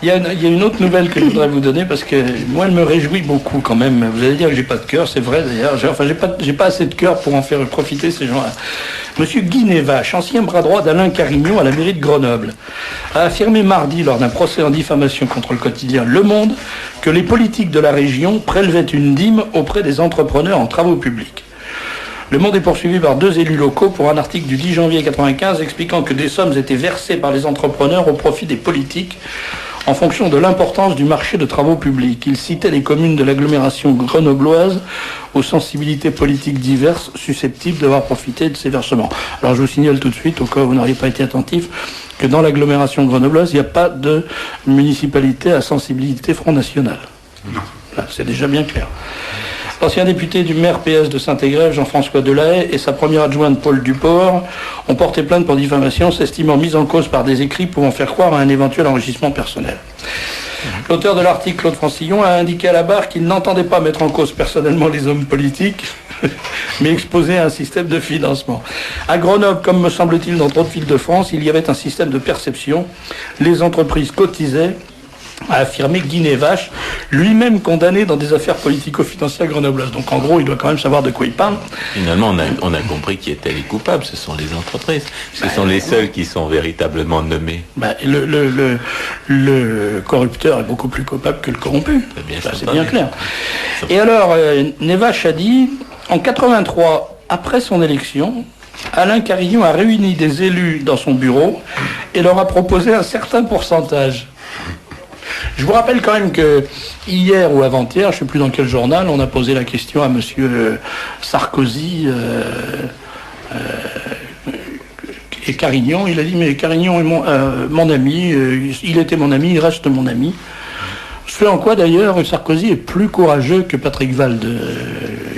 Il y a une autre nouvelle que je voudrais vous donner parce que moi, elle me réjouit beaucoup quand même. Vous allez dire que j'ai pas de cœur, c'est vrai d'ailleurs. J'ai pas assez de cœur pour en faire profiter ces gens-là. Monsieur Guy Nevache, ancien bras droit d'Alain Carignon à la mairie de Grenoble, a affirmé mardi lors d'un procès en diffamation contre le quotidien Le Monde que les politiques de la région prélevaient une dîme auprès des entrepreneurs en travaux publics. Le Monde est poursuivi par 2 élus locaux pour un article du 10 janvier 1995 expliquant que des sommes étaient versées par les entrepreneurs au profit des politiques en fonction de l'importance du marché de travaux publics. Il citait les communes de l'agglomération grenobloise aux sensibilités politiques diverses susceptibles d'avoir profité de ces versements. Alors je vous signale tout de suite, au cas où vous n'auriez pas été attentif, que dans l'agglomération grenobloise, il n'y a pas de municipalité à sensibilité Front National. Là, c'est déjà bien clair. L'ancien député du maire PS de Saint-Égrève, Jean-François Delahaye, et sa première adjointe, Paul Duport, ont porté plainte pour diffamation, s'estimant mis en cause par des écrits pouvant faire croire à un éventuel enrichissement personnel. L'auteur de l'article, Claude Francillon, a indiqué à la barre qu'il n'entendait pas mettre en cause personnellement les hommes politiques, mais exposer à un système de financement. À Grenoble, comme me semble-t-il dans d'autres villes de France, il y avait un système de perception. Les entreprises cotisaient, a affirmé Guy Nevache, lui-même condamné dans des affaires politico-financières grenobloises. Donc en gros, il doit quand même savoir de quoi il parle. Finalement, on a compris qui étaient les coupables, ce sont les entreprises. Ce sont les seuls qui sont véritablement nommés. Le corrupteur est beaucoup plus coupable que le corrompu. C'est bien clair. Et alors, Nevache a dit, en 83, après son élection, Alain Carignon a réuni des élus dans son bureau et leur a proposé un certain pourcentage. Je vous rappelle quand même que hier ou avant-hier, je ne sais plus dans quel journal, on a posé la question à M. Sarkozy et Carignon. Il a dit, mais Carignon est mon ami, il était mon ami, il reste mon ami. Ce en quoi d'ailleurs Sarkozy est plus courageux que Patrick Val de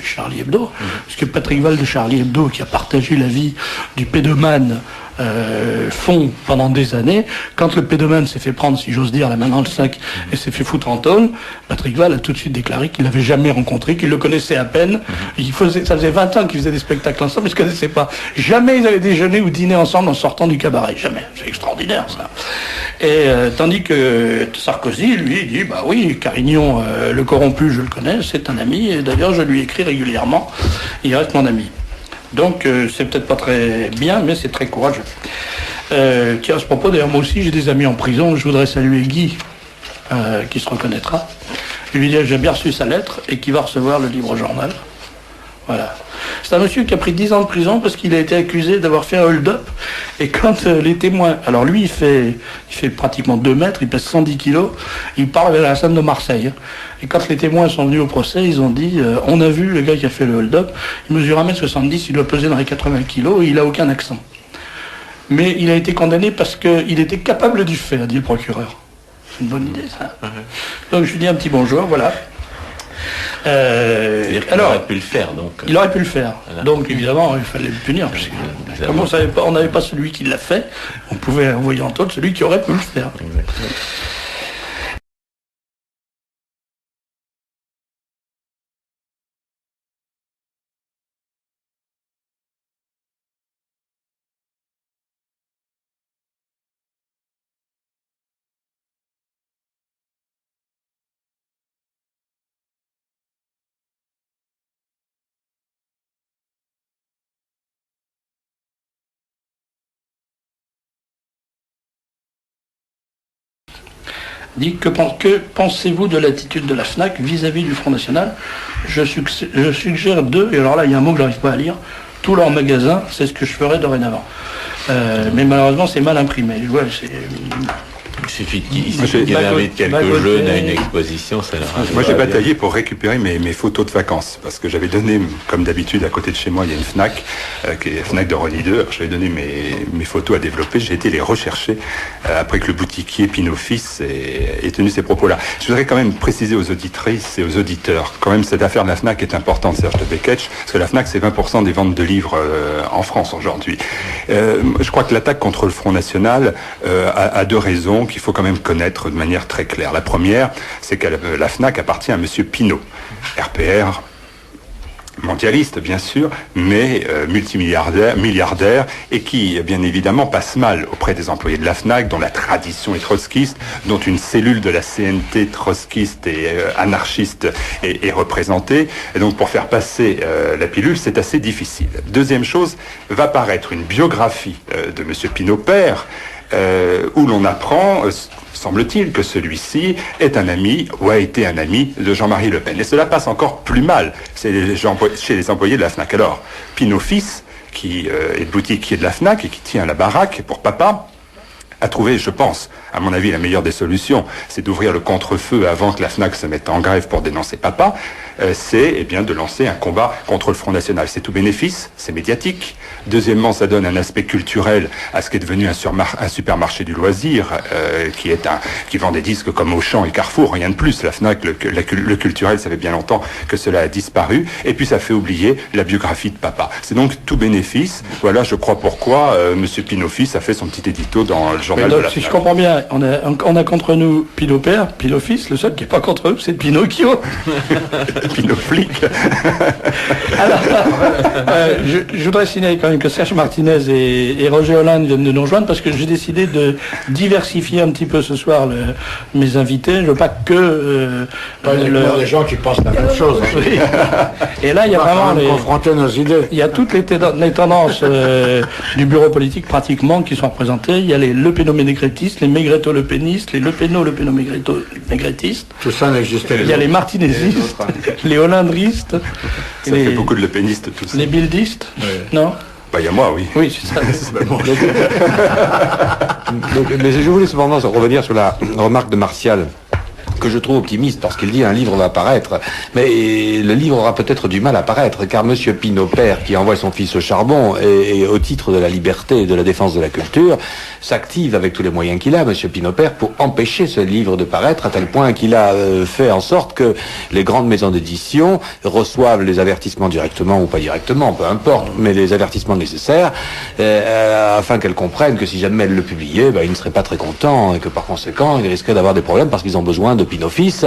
Charlie Hebdo, parce que Patrick Val de Charlie Hebdo, qui a partagé la vie du pédomane, fond pendant des années. Quand le pédomane s'est fait prendre, si j'ose dire, la main dans le sac et s'est fait foutre en tôle, Patrick Val a tout de suite déclaré qu'il l'avait jamais rencontré, qu'il le connaissait à peine. Ça faisait 20 ans qu'ils faisaient des spectacles ensemble, ils ne se connaissaient pas. Jamais ils avaient déjeuné ou dîné ensemble en sortant du cabaret. Jamais. C'est extraordinaire, ça. Et tandis que Sarkozy, lui, dit, bah oui, Carignon, le corrompu, je le connais, c'est un ami, et d'ailleurs, je lui écris régulièrement, il reste mon ami. Donc, c'est peut-être pas très bien, mais c'est très courageux. Tiens, à ce propos, d'ailleurs, moi aussi, j'ai des amis en prison. Je voudrais saluer Guy, qui se reconnaîtra. Je lui dis que j'ai bien reçu sa lettre et qui va recevoir le livre journal. Voilà. C'est un monsieur qui a pris 10 ans de prison parce qu'il a été accusé d'avoir fait un hold-up. Et quand les témoins... Alors lui, il fait pratiquement 2 mètres, il pèse 110 kilos, il parle vers la scène de Marseille. Et quand les témoins sont venus au procès, ils ont dit, on a vu le gars qui a fait le hold-up, il mesure 1m70, il doit peser dans les 80 kilos et il n'a aucun accent. Mais il a été condamné parce qu'il était capable du fait, a dit le procureur. C'est une bonne idée, ça. Donc je lui dis un petit bonjour, voilà. Il aurait pu le faire, donc. Il aurait pu le faire. Voilà. Donc évidemment, il fallait le punir. Parce que, comme on n'avait pas celui qui l'a fait, on pouvait envoyer en tôle celui qui aurait pu le faire. Exactement. Dit que pensez-vous de l'attitude de la FNAC vis-à-vis du Front National? Je suggère 2, et alors là il y a un mot que je n'arrive pas à lire, tous leurs magasins, c'est ce que je ferai dorénavant. Mais malheureusement c'est mal imprimé. Ouais, il suffit qu'il invite quelques jeunes à une exposition, ça leur arrive. Moi j'ai bataillé pour récupérer mes photos de vacances, parce que j'avais donné, comme d'habitude, à côté de chez moi, il y a une FNAC, qui est la FNAC de Rony 2, j'avais donné mes photos à développer, j'ai été les rechercher, après que le boutiquier Pinot Fils ait tenu ces propos-là. Je voudrais quand même préciser aux auditrices et aux auditeurs, quand même cette affaire de la FNAC est importante, Serge de Beketch, parce que la FNAC c'est 20% des ventes de livres en France aujourd'hui. Je crois que l'attaque contre le Front National a 2 raisons, qu'il faut quand même connaître de manière très claire. La première, c'est que la FNAC appartient à M. Pinault, RPR, mondialiste bien sûr, mais milliardaire, et qui bien évidemment passe mal auprès des employés de la FNAC, dont la tradition est trotskiste, dont une cellule de la CNT trotskiste et anarchiste est représentée. Et donc pour faire passer la pilule, c'est assez difficile. Deuxième chose, va paraître une biographie de M. Pinault père, où l'on apprend, semble-t-il, que celui-ci est un ami, ou a été un ami de Jean-Marie Le Pen. Et cela passe encore plus mal chez les employés de la FNAC. Alors, Pinault fils, qui est le boutiquier de la FNAC et qui tient la baraque pour papa, a trouvé, je pense, à mon avis, la meilleure des solutions, c'est d'ouvrir le contre-feu avant que la FNAC se mette en grève pour dénoncer papa, c'est eh bien de lancer un combat contre le Front National. C'est tout bénéfice, c'est médiatique. Deuxièmement, ça donne un aspect culturel à ce qui est devenu un supermarché du loisir, qui vend des disques comme Auchan et Carrefour, rien de plus. La FNAC, le culturel, ça fait bien longtemps que cela a disparu. Et puis ça fait oublier la biographie de papa. C'est donc tout bénéfice. Voilà, je crois pourquoi Monsieur Pinault fils a fait son petit édito dans le journal de la FNAC. Si je comprends bien, on a contre nous Pinault père, Pinault fils, le seul qui n'est pas contre eux, c'est Pinocchio. Pinault flic. Alors, je voudrais signaler quand même que Serge Martinez et Roger Hollande viennent de nous rejoindre parce que j'ai décidé de diversifier un petit peu ce soir mes invités. Je veux pas que les gens qui pensent la même chose. Oui. Et là, il y a vraiment confronter nos idées. Il y a toutes les tendances du bureau politique pratiquement qui sont représentées. Il y a les Le Péno-Maigretistes, les Maigreto-Le-Pénistes, les Le Péno-Le-Péno-Maigretistes. Tout ça n'existait pas. Il y a les Martinezistes, les Hollandristes. Ça fait beaucoup de Le Pénistes, tout ça. Les Bildistes, oui. Non. Bah, il y a moi, oui. Oui, c'est ça. Mais je voulais cependant revenir sur la remarque de Martial, que je trouve optimiste, parce qu'il dit un livre va paraître, mais le livre aura peut-être du mal à paraître, car Monsieur Pinault père, qui envoie son fils au charbon, et au titre de la liberté et de la défense de la culture, s'active avec tous les moyens qu'il a, Monsieur Pinault père, pour empêcher ce livre de paraître, à tel point qu'il a fait en sorte que les grandes maisons d'édition reçoivent les avertissements directement ou pas directement, peu importe, mais les avertissements nécessaires, afin qu'elles comprennent que si jamais elles le publiaient, ils ne seraient pas très contents, et que par conséquent, ils risqueraient d'avoir des problèmes parce qu'ils ont besoin de Pinault fils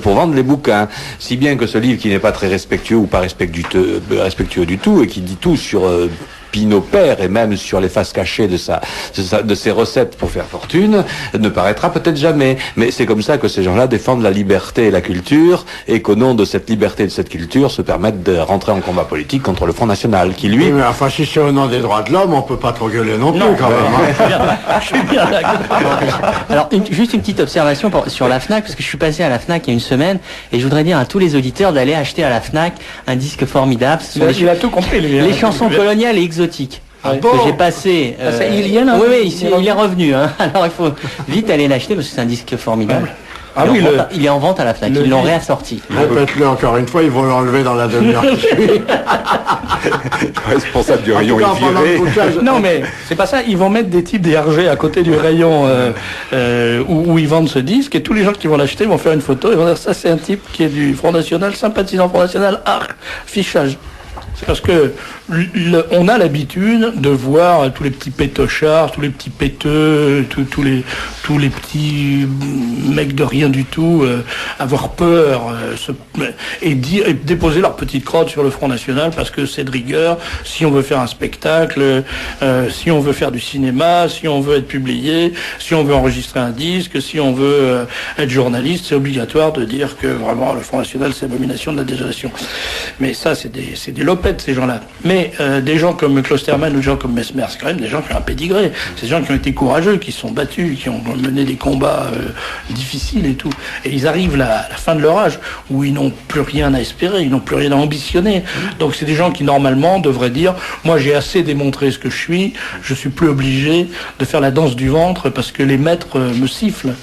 pour vendre les bouquins. Si bien que ce livre qui n'est pas très respectueux ou pas respectueux du tout, et qui dit tout sur Pinault père et même sur les faces cachées de ses recettes pour faire fortune, ne paraîtra peut-être jamais. Mais c'est comme ça que ces gens-là défendent la liberté et la culture, et qu'au nom de cette liberté et de cette culture se permettent de rentrer en combat politique contre le Front National, qui lui... Oui, mais enfin, si c'est au nom des droits de l'homme, on peut pas trop gueuler non plus, quand même. Je suis bien d'accord. Alors, juste une petite observation sur la FNAC, parce que je suis passé à la FNAC il y a une semaine, et je voudrais dire à tous les auditeurs d'aller acheter à la FNAC un disque formidable. Il a tout compris, lui. Les chansons coloniales et exotiques. Ah que j'ai passé. Il y en a. Oui, il est revenu. Hein. Alors il faut vite aller l'acheter parce que c'est un disque formidable. Ah oui, il est en vente à la FNAC. Ils l'ont réassorti. Répète-le encore une fois, ils vont l'enlever dans la demi-heure qui suit. Responsable du rayon est viré. Non, mais c'est pas ça. Ils vont mettre des types DRG à côté du rayon où ils vendent ce disque, et tous les gens qui vont l'acheter vont faire une photo et vont dire ça, c'est un type qui est du Front National, sympathisant Front National, fichage. C'est parce que on a l'habitude de voir tous les petits pétochards, tous les petits péteux, tous les petits mecs de rien du tout avoir peur et déposer leur petite crotte sur le Front National parce que c'est de rigueur. Si on veut faire un spectacle, si on veut faire du cinéma, si on veut être publié, si on veut enregistrer un disque, si on veut être journaliste, c'est obligatoire de dire que vraiment le Front National c'est l'abomination de la désolation. Mais ça c'est des lopettes, ces gens-là. Mais des gens comme Klosterman ou des gens comme Mesmer, c'est quand même des gens qui ont un pédigré. C'est des gens qui ont été courageux, qui se sont battus, qui ont mené des combats difficiles et tout. Et ils arrivent à la fin de leur âge où ils n'ont plus rien à espérer, ils n'ont plus rien à ambitionner. Donc c'est des gens qui normalement devraient dire moi j'ai assez démontré ce que je suis plus obligé de faire la danse du ventre parce que les maîtres me sifflent.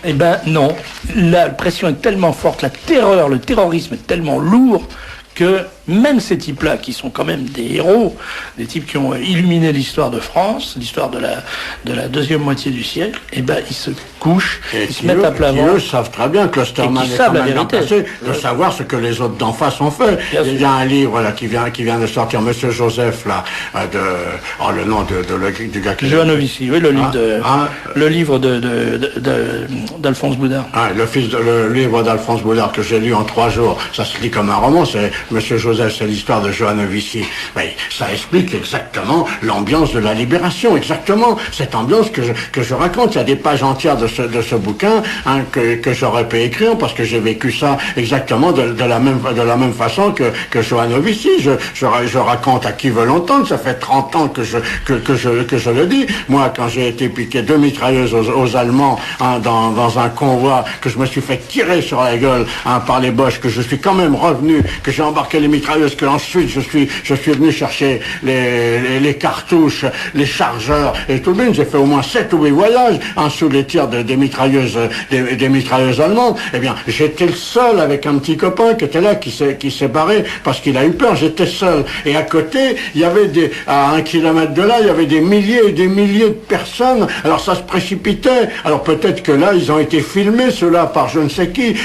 Eh ben non, la pression est tellement forte, la terreur, le terrorisme est tellement lourd que même ces types-là, qui sont quand même des héros, des types qui ont illuminé l'histoire de France, l'histoire de la deuxième moitié du siècle, eh ben ils se couchent, ils se mettent à plat ventre. Eux savent très bien que Klosterman est quand même bien placé de savoir ce que les autres d'en face ont fait. Il y a un livre là qui vient de sortir, Monsieur Joseph là, le nom du gars qui... Jovanovici, oui, le livre d'Alphonse Boudard. Le livre d'Alphonse Boudard que j'ai lu en 3 jours, ça se lit comme un roman, c'est Monsieur Joseph Joseph, c'est l'histoire de Johannovici. Mais ça explique exactement l'ambiance de la libération, exactement cette ambiance que je raconte. Il y a des pages entières de ce bouquin que j'aurais pu écrire parce que j'ai vécu ça exactement de la même façon que Johannovici. Je raconte à qui veut l'entendre. Ça fait 30 ans que je le dis. Moi, quand j'ai été piqué 2 mitrailleuses aux Allemands dans un convoi, que je me suis fait tirer sur la gueule par les Boches, que je suis quand même revenu, que j'ai embarqué les mitrailleuses, que ensuite je suis venu chercher les cartouches, les chargeurs et tout le monde. J'ai fait au moins 7 ou 8 voyages sous les tirs des mitrailleuses allemandes. Eh bien, j'étais le seul avec un petit copain qui était là, qui s'est barré parce qu'il a eu peur. J'étais seul. Et à côté, il y avait à 1 kilomètre de là, il y avait des milliers et des milliers de personnes. Alors ça se précipitait. Alors peut-être que là, ils ont été filmés, ceux-là, par je ne sais qui,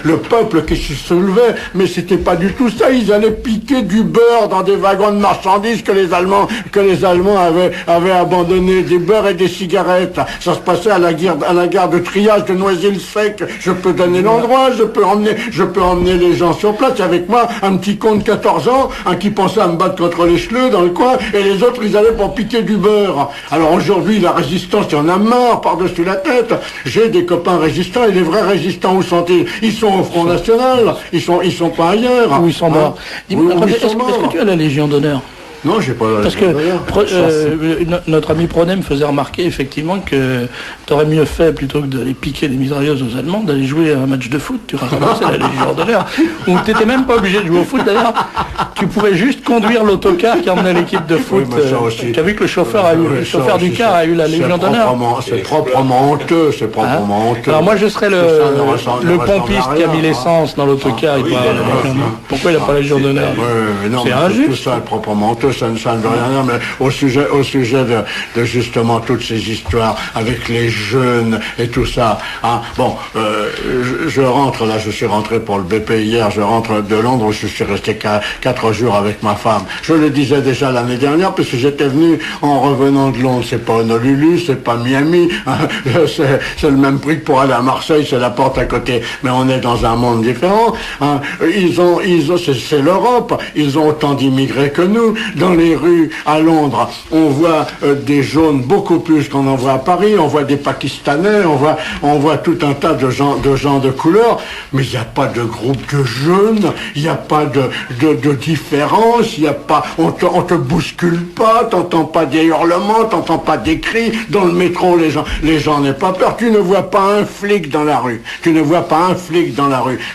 le peuple qui se soulevait, mais c'était pas du tout ça. Ils allaient piquer du beurre dans des wagons de marchandises que les Allemands avaient abandonné, des beurres et des cigarettes. Ça se passait à la gare de triage de Noisy-le-Sec. Je peux donner l'endroit, je peux emmener les gens sur place. Et avec moi, un petit con de 14 ans, qui pensait à me battre contre les chleux dans le coin, et les autres, ils allaient pour piquer du beurre. Alors aujourd'hui, la résistance, il y en a marre par-dessus la tête. J'ai des copains résistants, et les vrais résistants, où sont-ils? Ils sont au Front National, ils sont pas ailleurs. Où ils sont morts. Dis-moi, est-ce que tu as la Légion d'honneur? Non, j'ai pas la Parce que notre ami Pronet me faisait remarquer effectivement que tu aurais mieux fait, plutôt que d'aller piquer des mitrailleuses aux Allemands, d'aller jouer à un match de foot. Tu aurais ramassé la Légion d'honneur. Où tu n'étais même pas obligé de jouer au foot d'ailleurs. Tu pouvais juste conduire l'autocar qui emmenait l'équipe de foot. Tu as vu que le chauffeur du car a eu la Légion d'honneur. C'est proprement honteux. C'est proprement honteux. Alors moi je serais le pompiste qui a mis l'essence dans l'autocar. Pourquoi il n'a pas la Légion d'honneur? C'est injuste. Tout ça est proprement honteux. Ça ne veut rien dire, mais au sujet de justement toutes ces histoires avec les jeunes et tout ça. Je rentre là, je suis rentré pour le BP hier, je rentre de Londres où je suis resté 4 jours avec ma femme. Je le disais déjà l'année dernière, parce que j'étais venu en revenant de Londres. C'est pas Honolulu, c'est pas Miami, c'est le même prix que pour aller à Marseille, c'est la porte à côté, mais on est dans un monde différent. C'est l'Europe, ils ont autant d'immigrés que nous. Dans les rues à Londres, on voit des jaunes beaucoup plus qu'on en voit à Paris, on voit des Pakistanais, on voit tout un tas de gens de couleur, mais il n'y a pas de groupe de jeunes, il n'y a pas de différence, il n'y a pas, on te bouscule pas, t'entends pas des hurlements, t'entends pas des cris, dans le métro les gens n'aient pas peur, tu ne vois pas un flic dans la rue,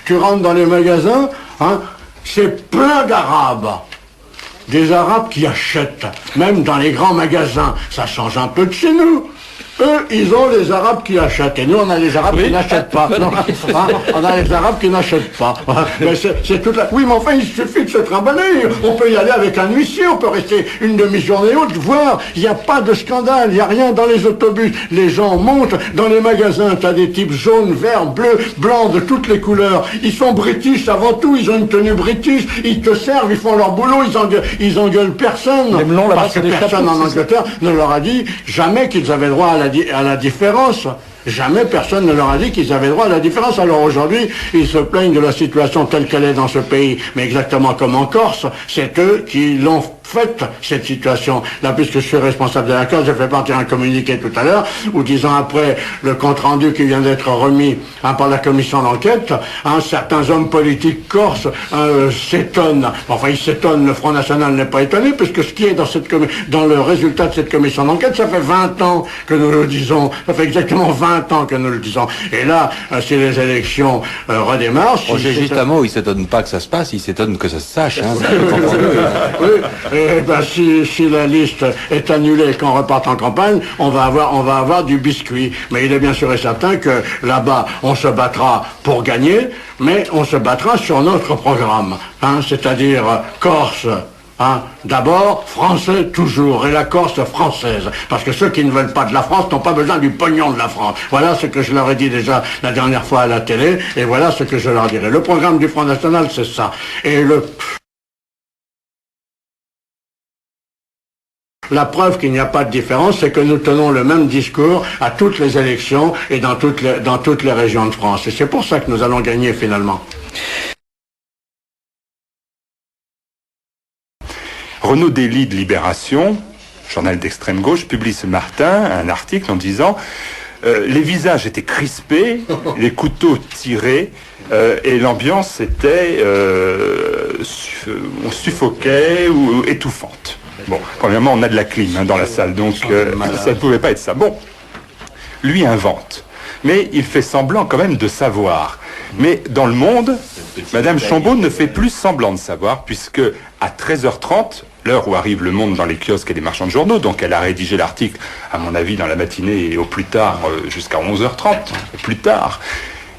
tu rentres dans les magasins, c'est plein d'Arabes. Des Arabes qui achètent, même dans les grands magasins. Ça change un peu de chez nous. Eux, ils ont les Arabes qui achètent. Et nous, on a les Arabes qui n'achètent pas. On a les Arabes qui n'achètent pas. Mais c'est toute la... Oui, mais enfin, il suffit de se trimballer. On peut y aller avec un huissier, on peut rester une demi-journée haute, voir. Il n'y a pas de scandale, il n'y a rien dans les autobus. Les gens montent. Dans les magasins, tu as des types jaunes, verts, bleus, blancs, de toutes les couleurs. Ils sont british avant tout, ils ont une tenue british. Ils te servent, ils font leur boulot, ils engueulent personne. Les melons, parce que personne en Angleterre ne leur a dit jamais qu'ils avaient droit à la différence. Jamais personne ne leur a dit qu'ils avaient droit à la différence. Alors aujourd'hui, ils se plaignent de la situation telle qu'elle est dans ce pays, mais exactement comme en Corse, c'est eux qui l'ont faite, cette situation. Là, puisque je suis responsable de la Corse, j'ai fait partir un communiqué tout à l'heure, où 10 ans après le compte-rendu qui vient d'être remis par la commission d'enquête, certains hommes politiques corses s'étonnent. Enfin, ils s'étonnent, le Front National n'est pas étonné, puisque ce qui est dans le résultat de cette commission d'enquête, ça fait 20 ans que nous le disons. Ça fait exactement 20 ans que nous le disons. Et là, si les élections redémarrent... Roger, juste un mot, il ne s'étonne pas que ça se passe, il s'étonne que ça se sache. Oui, si la liste est annulée et qu'on reparte en campagne, on va avoir du biscuit. Mais il est bien sûr et certain que là-bas, on se battra pour gagner, mais on se battra sur notre programme. C'est-à-dire Corse... D'abord, français toujours, et la Corse française. Parce que ceux qui ne veulent pas de la France n'ont pas besoin du pognon de la France. Voilà ce que je leur ai dit déjà la dernière fois à la télé, et voilà ce que je leur dirai. Le programme du Front National, c'est ça. Et la preuve qu'il n'y a pas de différence, c'est que nous tenons le même discours à toutes les élections et dans toutes les régions de France. Et c'est pour ça que nous allons gagner finalement. Renaud Dely de Libération, journal d'extrême gauche, publie ce matin un article en disant les visages étaient crispés, les couteaux tirés, et l'ambiance était suffoquait ou étouffante. Bon, premièrement, on a de la clim dans la salle, donc ça ne pouvait pas être ça. Bon, lui invente, mais il fait semblant quand même de savoir. Mais dans le monde, Madame Chambaud ne fait plus semblant de savoir, puisque à 13h30, l'heure où arrive Le Monde dans les kiosques et les marchands de journaux, donc elle a rédigé l'article, à mon avis, dans la matinée et au plus tard jusqu'à 11h30, au plus tard,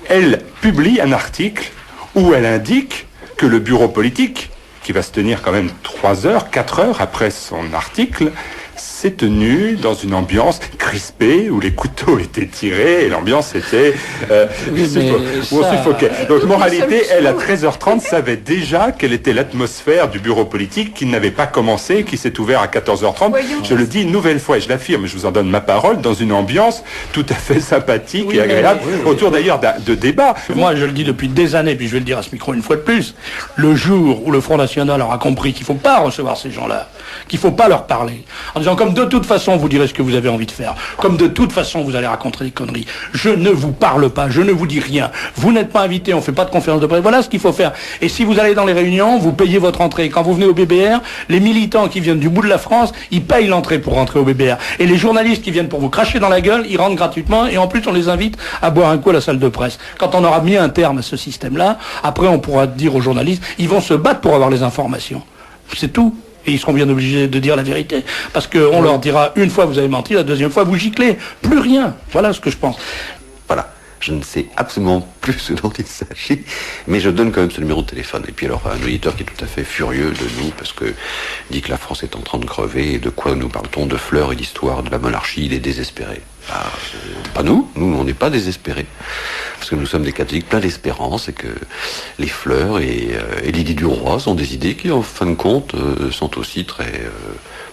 elle publie un article où elle indique que le bureau politique, qui va se tenir quand même 3 heures, 4 heures après son article, s'est tenu dans une ambiance crispée où les couteaux étaient tirés et l'ambiance était on suffoquait. Donc moralité, elle à 13h30 savait déjà quelle était l'atmosphère du bureau politique qui n'avait pas commencé, qui s'est ouvert à 14h30. Je le dis une nouvelle fois et je l'affirme, je vous en donne ma parole, dans une ambiance tout à fait sympathique et agréable, autour d'ailleurs de débats. Moi je le dis depuis des années, puis je vais le dire à ce micro une fois de plus, le jour où le Front National aura compris qu'il ne faut pas recevoir ces gens-là, qu'il ne faut pas leur parler, en disant comme de toute façon vous direz ce que vous avez envie de faire, comme de toute façon vous allez raconter des conneries, je ne vous parle pas, je ne vous dis rien, vous n'êtes pas invité, on ne fait pas de conférence de presse, voilà ce qu'il faut faire. Et si vous allez dans les réunions, vous payez votre entrée. Quand vous venez au BBR, les militants qui viennent du bout de la France, ils payent l'entrée pour rentrer au BBR. Et les journalistes qui viennent pour vous cracher dans la gueule, ils rentrent gratuitement et en plus on les invite à boire un coup à la salle de presse. Quand on aura mis un terme à ce système-là, après on pourra dire aux journalistes, ils vont se battre pour avoir les informations. C'est tout. Et ils seront bien obligés de dire la vérité. Parce qu'on leur dira, une fois vous avez menti, la deuxième fois vous giclez. Plus rien. Voilà ce que je pense. Voilà. Je ne sais absolument plus ce dont il s'agit, mais je donne quand même ce numéro de téléphone. Et puis alors, un auditeur qui est tout à fait furieux de nous, parce que dit que la France est en train de crever, et de quoi nous parle-t-on? De fleurs et d'histoire de la monarchie, il est désespéré. Pas nous on n'est pas désespérés. Parce que nous sommes des catholiques pleins d'espérance, et que les fleurs et l'idée du roi sont des idées qui, en fin de compte, sont aussi très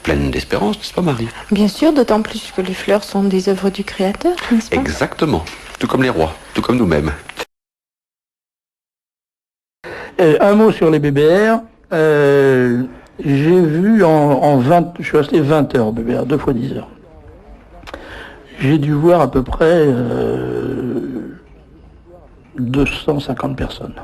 pleines d'espérance, n'est-ce pas, Marie? Bien sûr, d'autant plus que les fleurs sont des œuvres du Créateur, n'est-ce pas? Exactement. Tout comme les rois, tout comme nous-mêmes. Un mot sur les BBR. J'ai vu en 20... Je suis resté 20 heures au BBR, 2 fois 10 heures. J'ai dû voir à peu près 250 personnes.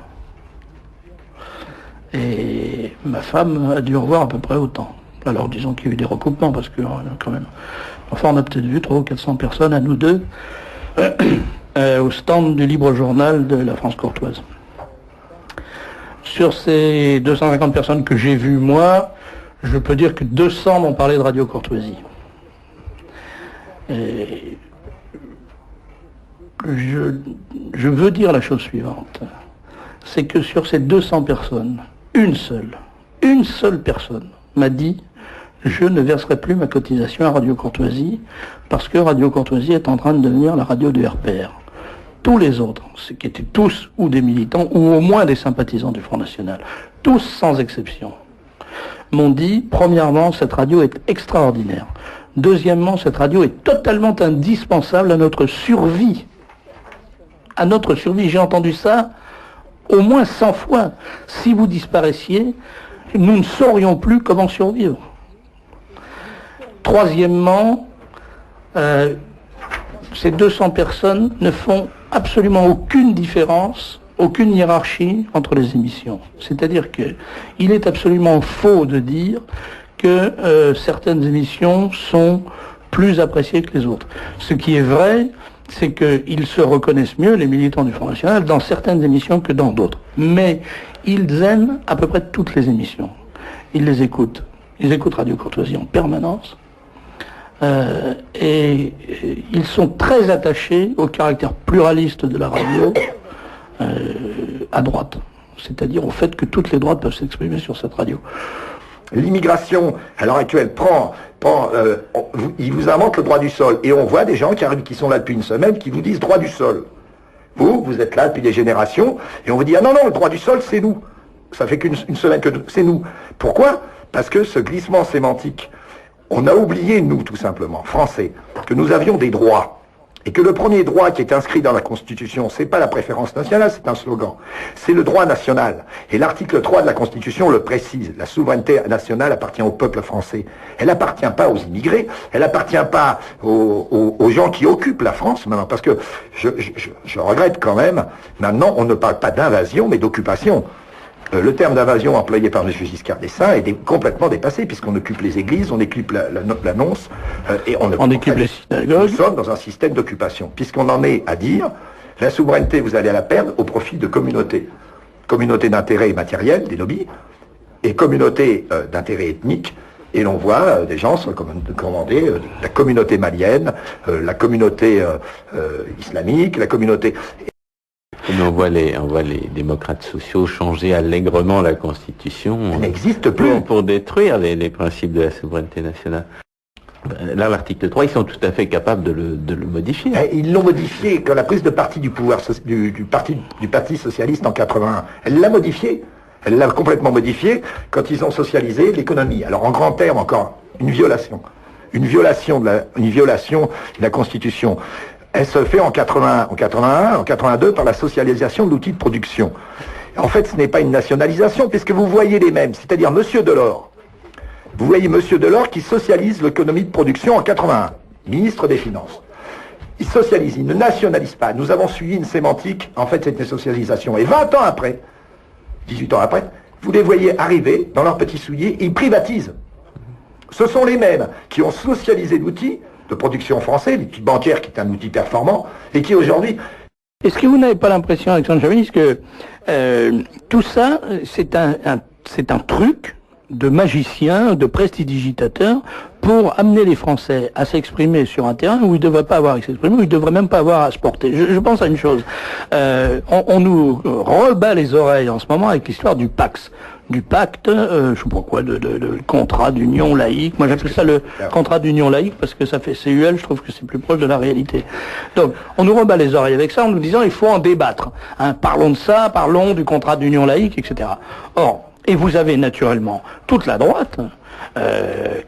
Et ma femme a dû en voir à peu près autant. Alors disons qu'il y a eu des recoupements, parce que quand même... Enfin, on a peut-être vu 300 ou 400 personnes, à nous deux, au stand du Libre Journal de la France courtoise. Sur ces 250 personnes que j'ai vues, moi, je peux dire que 200 m'ont parlé de Radio Courtoisie. Et je veux dire la chose suivante, c'est que sur ces 200 personnes, une seule personne m'a dit « Je ne verserai plus ma cotisation à Radio Courtoisie parce que Radio Courtoisie est en train de devenir la radio du RPR ». Tous les autres, ceux qui étaient tous ou des militants ou au moins des sympathisants du Front National, tous sans exception, m'ont dit, premièrement, cette radio est extraordinaire. Deuxièmement, cette radio est totalement indispensable à notre survie. À notre survie, j'ai entendu ça au moins 100 fois. Si vous disparaissiez, nous ne saurions plus comment survivre. Troisièmement, ces 200 personnes ne font absolument aucune différence, aucune hiérarchie entre les émissions. C'est-à-dire qu'il est absolument faux de dire que certaines émissions sont plus appréciées que les autres. Ce qui est vrai, c'est qu'ils se reconnaissent mieux, les militants du Front National, dans certaines émissions que dans d'autres. Mais ils aiment à peu près toutes les émissions. Ils les écoutent. Ils écoutent Radio Courtoisie en permanence. Et ils sont très attachés au caractère pluraliste de la radio à droite. C'est-à-dire au fait que toutes les droites peuvent s'exprimer sur cette radio. L'immigration, à l'heure actuelle, il vous invente le droit du sol. Et on voit des gens qui sont là depuis une semaine qui vous disent droit du sol. Vous êtes là depuis des générations, et on vous dit, ah non, le droit du sol, c'est nous. Ça fait qu'une semaine que c'est nous. Pourquoi? Parce que ce glissement sémantique, on a oublié, nous, tout simplement, Français, que nous avions des droits. et que le premier droit qui est inscrit dans la Constitution, c'est pas la préférence nationale, c'est un slogan, c'est le droit national. Et l'article 3 de la Constitution le précise, la souveraineté nationale appartient au peuple français. Elle appartient pas aux immigrés, elle appartient pas aux gens qui occupent la France maintenant, parce que je regrette quand même, maintenant on ne parle pas d'invasion, mais d'occupation. Le terme d'invasion employé par M. Giscard d'Estaing est complètement dépassé, puisqu'on occupe les églises, on occupe l'annonce, et on occupe les synagogues. Nous sommes dans un système d'occupation, puisqu'on en est à dire, la souveraineté, vous allez la perdre au profit de communautés. Communautés d'intérêt matériel, des lobbies, et communautés d'intérêt ethnique. Et l'on voit des gens sont commandés, la communauté malienne, la communauté islamique, la communauté... Mais on voit les démocrates sociaux changer allègrement la Constitution. Elle n'existe plus. Pour détruire les principes de la souveraineté nationale. Là, l'article 3, ils sont tout à fait capables de le modifier. Ils l'ont modifié quand la prise de parti du pouvoir du Parti socialiste en 81. Elle l'a modifié. Elle l'a complètement modifié quand ils ont socialisé l'économie. Alors en grands termes encore, une violation. Une violation de la Constitution. Elle se fait en 81, en 81, en 82 par la socialisation de l'outil de production. En fait, ce n'est pas une nationalisation, puisque vous voyez les mêmes, c'est-à-dire Monsieur Delors. Vous voyez Monsieur Delors qui socialise l'économie de production en 81, ministre des Finances. Il socialise, il ne nationalise pas. Nous avons suivi une sémantique, en fait, c'est une socialisation. Et 20 ans après, 18 ans après, vous les voyez arriver dans leurs petits souliers, et ils privatisent. Ce sont les mêmes qui ont socialisé l'outil de production français, l'outil bancaire qui est un outil performant, et qui aujourd'hui... Est-ce que vous n'avez pas l'impression, Alexandre Chavagnist, que tout ça, c'est un truc de magicien, de prestidigitateur, pour amener les Français à s'exprimer sur un terrain où ils ne devraient pas avoir à s'exprimer, où ils ne devraient même pas avoir à se porter. Je pense à une chose. On nous rebat les oreilles en ce moment avec l'histoire du Pax. Du pacte, je sais pas quoi, de contrat d'union laïque. Moi j'appelle ça le contrat d'union laïque parce que ça fait CUL, je trouve que c'est plus proche de la réalité. Donc on nous rebat les oreilles avec ça en nous disant il faut en débattre. Hein, parlons de ça, parlons du contrat d'union laïque, etc. Or, et vous avez naturellement toute la droite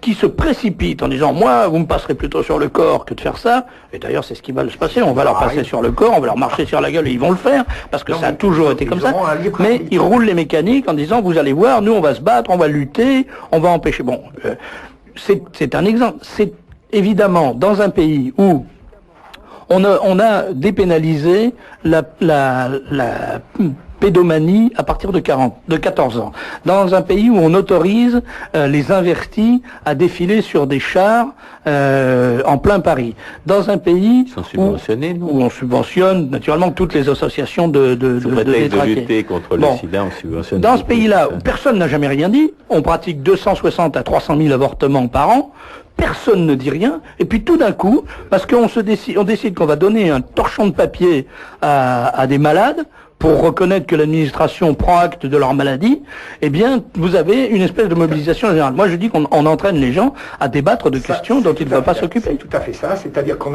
qui se précipite en disant moi vous me passerez plutôt sur le corps que de faire ça, et d'ailleurs c'est ce qui va se passer, on va leur passer sur le corps, on va leur marcher sur la gueule et ils vont le faire parce que ça a toujours été comme ça, mais ils roulent les mécaniques en disant vous allez voir, nous on va se battre, on va lutter, on va empêcher. Bon, c'est un exemple, c'est évidemment dans un pays où on a dépénalisé la pédomanie à partir de 14 ans. Dans un pays où on autorise les invertis à défiler sur des chars en plein Paris. Dans un pays où on subventionne naturellement toutes les associations de lutter contre le sida, on subventionne. Dans ce pays-là, où personne n'a jamais rien dit, on pratique 260 à 300 000 avortements par an, personne ne dit rien, et puis tout d'un coup, parce qu'on décide qu'on va donner un torchon de papier à des malades, pour reconnaître que l'administration prend acte de leur maladie, eh bien, vous avez une espèce de mobilisation générale. Moi, je dis qu'on entraîne les gens à débattre de questions dont ils ne doivent pas s'occuper. C'est tout à fait ça, c'est-à-dire qu'on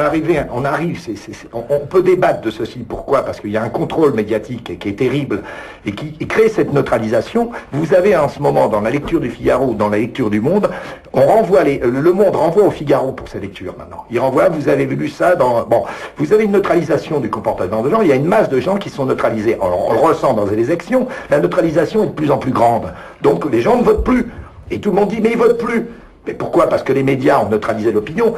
on peut débattre de ceci. Pourquoi? Parce qu'il y a un contrôle médiatique qui est terrible et qui crée cette neutralisation. Vous avez en ce moment, dans la lecture du Figaro, dans la lecture du Monde, le Monde renvoie au Figaro pour sa lecture maintenant. Il renvoie, vous avez vu ça vous avez une neutralisation du comportement de gens, il y a une masse de gens qui sont neutralisés. On le ressent dans les élections, la neutralisation est de plus en plus grande. Donc les gens ne votent plus. Et tout le monde dit, mais ils votent plus. Mais pourquoi? Parce que les médias ont neutralisé l'opinion.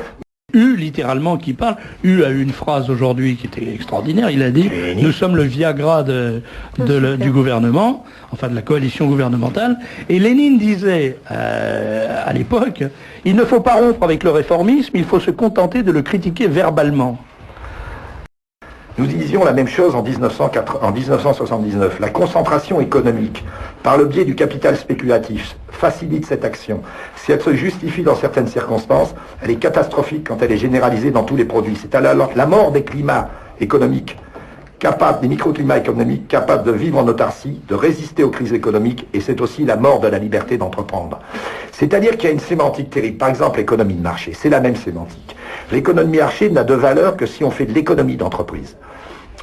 Littéralement, qui parle. A eu une phrase aujourd'hui qui était extraordinaire. Il a dit, nous sommes le Viagra du gouvernement, enfin de la coalition gouvernementale. Et Lénine disait, à l'époque, il ne faut pas rompre avec le réformisme, il faut se contenter de le critiquer verbalement. Nous disions la même chose en 1979. La concentration économique, par le biais du capital spéculatif, facilite cette action. Si elle se justifie dans certaines circonstances, elle est catastrophique quand elle est généralisée dans tous les produits. C'est alors la mort des climats économiques, des microclimats économiques capables de vivre en autarcie, de résister aux crises économiques, et c'est aussi la mort de la liberté d'entreprendre. C'est-à-dire qu'il y a une sémantique terrible. Par exemple, l'économie de marché, c'est la même sémantique. L'économie de marché n'a de valeur que si on fait de l'économie d'entreprise.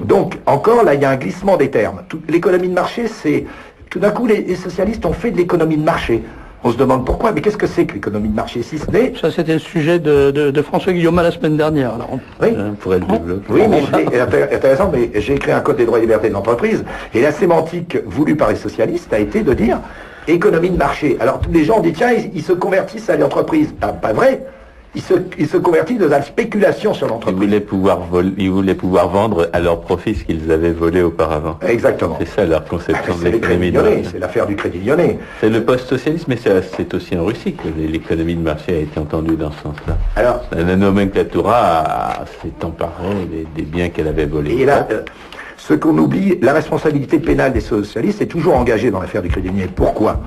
Donc, encore, là, il y a un glissement des termes. L'économie de marché, c'est... Tout d'un coup, les socialistes ont fait de l'économie de marché. On se demande pourquoi, mais qu'est-ce que c'est que l'économie de marché, si ce n'est... Ça, c'était le sujet de François Guillaume la semaine dernière. Alors, Oui, On pourrait le développer. oui, mais intéressant, mais j'ai écrit un code des droits et libertés de l'entreprise, et la sémantique voulue par les socialistes a été de dire économie de marché. Alors tous les gens disent, tiens, ils se convertissent à l'entreprise. Pas vrai. Ils se convertissent dans la spéculation sur Ils l'entreprise. voulaient pouvoir vendre à leur profit ce qu'ils avaient volé auparavant. Exactement. C'est ça leur conception de C'est les l'économie crédits de lyonnais, marché. c'est l'affaire du crédit lyonnais. C'est le post-socialisme, mais c'est aussi en Russie que l'économie de marché a été entendue dans ce sens-là. Alors, La nomenclatura s'est emparée des biens qu'elle avait volés. et là, ce qu'on oublie, la responsabilité pénale des socialistes est toujours engagée dans l'affaire du crédit lyonnais. Pourquoi?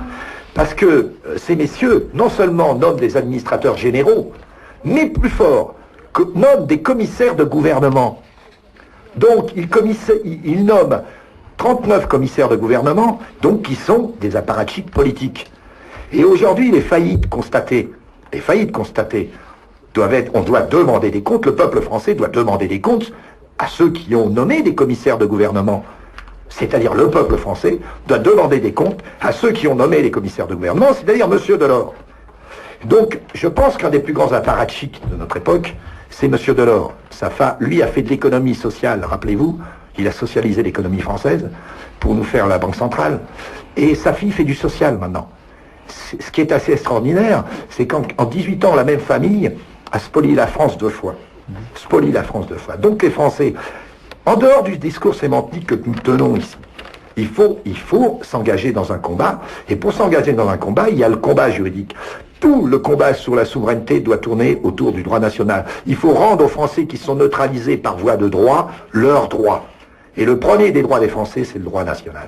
Parce que ces messieurs, non seulement nomment des administrateurs généraux, mais plus fort, nomment des commissaires de gouvernement. Donc, ils nomment 39 commissaires de gouvernement, donc qui sont des apparatchiks politiques. Et aujourd'hui, les faillites constatées, on doit demander des comptes, le peuple français doit demander des comptes à ceux qui ont nommé des commissaires de gouvernement. C'est-à-dire le peuple français doit demander des comptes à ceux qui ont nommé les commissaires de gouvernement, c'est-à-dire Monsieur Delors. Donc, je pense qu'un des plus grands apparatchiks de notre époque, c'est Monsieur Delors. Lui a fait de l'économie sociale, rappelez-vous, il a socialisé l'économie française pour nous faire la Banque centrale. Et sa fille fait du social maintenant. Ce qui est assez extraordinaire, c'est qu'en 18 ans, la même famille a spolié la France 2 fois. Spolie la France 2 fois. Donc les Français, en dehors du discours sémantique que nous tenons ici, il faut s'engager dans un combat. Et pour s'engager dans un combat, il y a le combat juridique. Tout le combat sur la souveraineté doit tourner autour du droit national. Il faut rendre aux Français qui sont neutralisés par voie de droit leurs droits. Et le premier des droits des Français, c'est le droit national.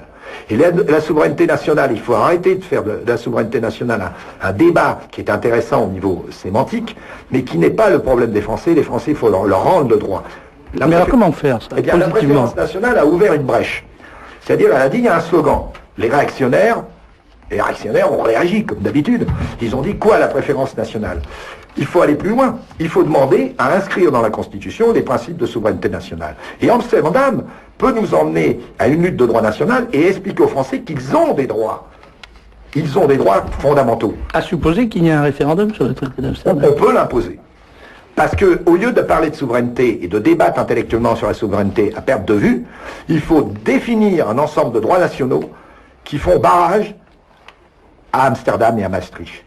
Et la souveraineté nationale, il faut arrêter de faire de la souveraineté nationale un débat qui est intéressant au niveau sémantique, mais qui n'est pas le problème des Français. Les Français, il faut leur rendre le droit. mais alors comment faire ça? Eh bien, la positivement préférence nationale a ouvert une brèche. C'est-à-dire, elle a dit, il y a un slogan. Les réactionnaires ont réagi, comme d'habitude. Ils ont dit, quoi la préférence nationale? Il faut aller plus loin. Il faut demander à inscrire dans la Constitution les principes de souveraineté nationale. Et Amsterdam peut nous emmener à une lutte de droit national et expliquer aux Français qu'ils ont des droits. Ils ont des droits fondamentaux. À supposer qu'il y ait un référendum sur le traité d'Amsterdam. On peut l'imposer. Parce que, au lieu de parler de souveraineté et de débattre intellectuellement sur la souveraineté à perte de vue, il faut définir un ensemble de droits nationaux qui font barrage à Amsterdam et à Maastricht.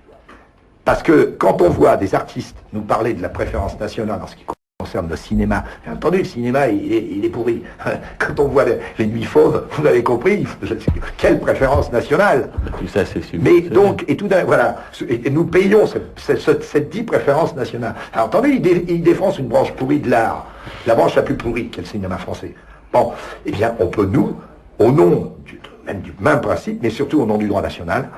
Parce que quand on voit des artistes nous parler de la préférence nationale en ce qui concerne le cinéma, bien entendu le cinéma il est pourri. Quand on voit les Nuits Fauves, vous l'avez compris, quelle préférence nationale. Tout ça, c'est super. Mais donc, et tout d'un, voilà, et nous payons cette dite préférence nationale. Alors, attendez, il défonce une branche pourrie de l'art, la branche la plus pourrie qu'est le cinéma français. Bon, eh bien, on peut nous, au nom du même principe, mais surtout au nom du droit national,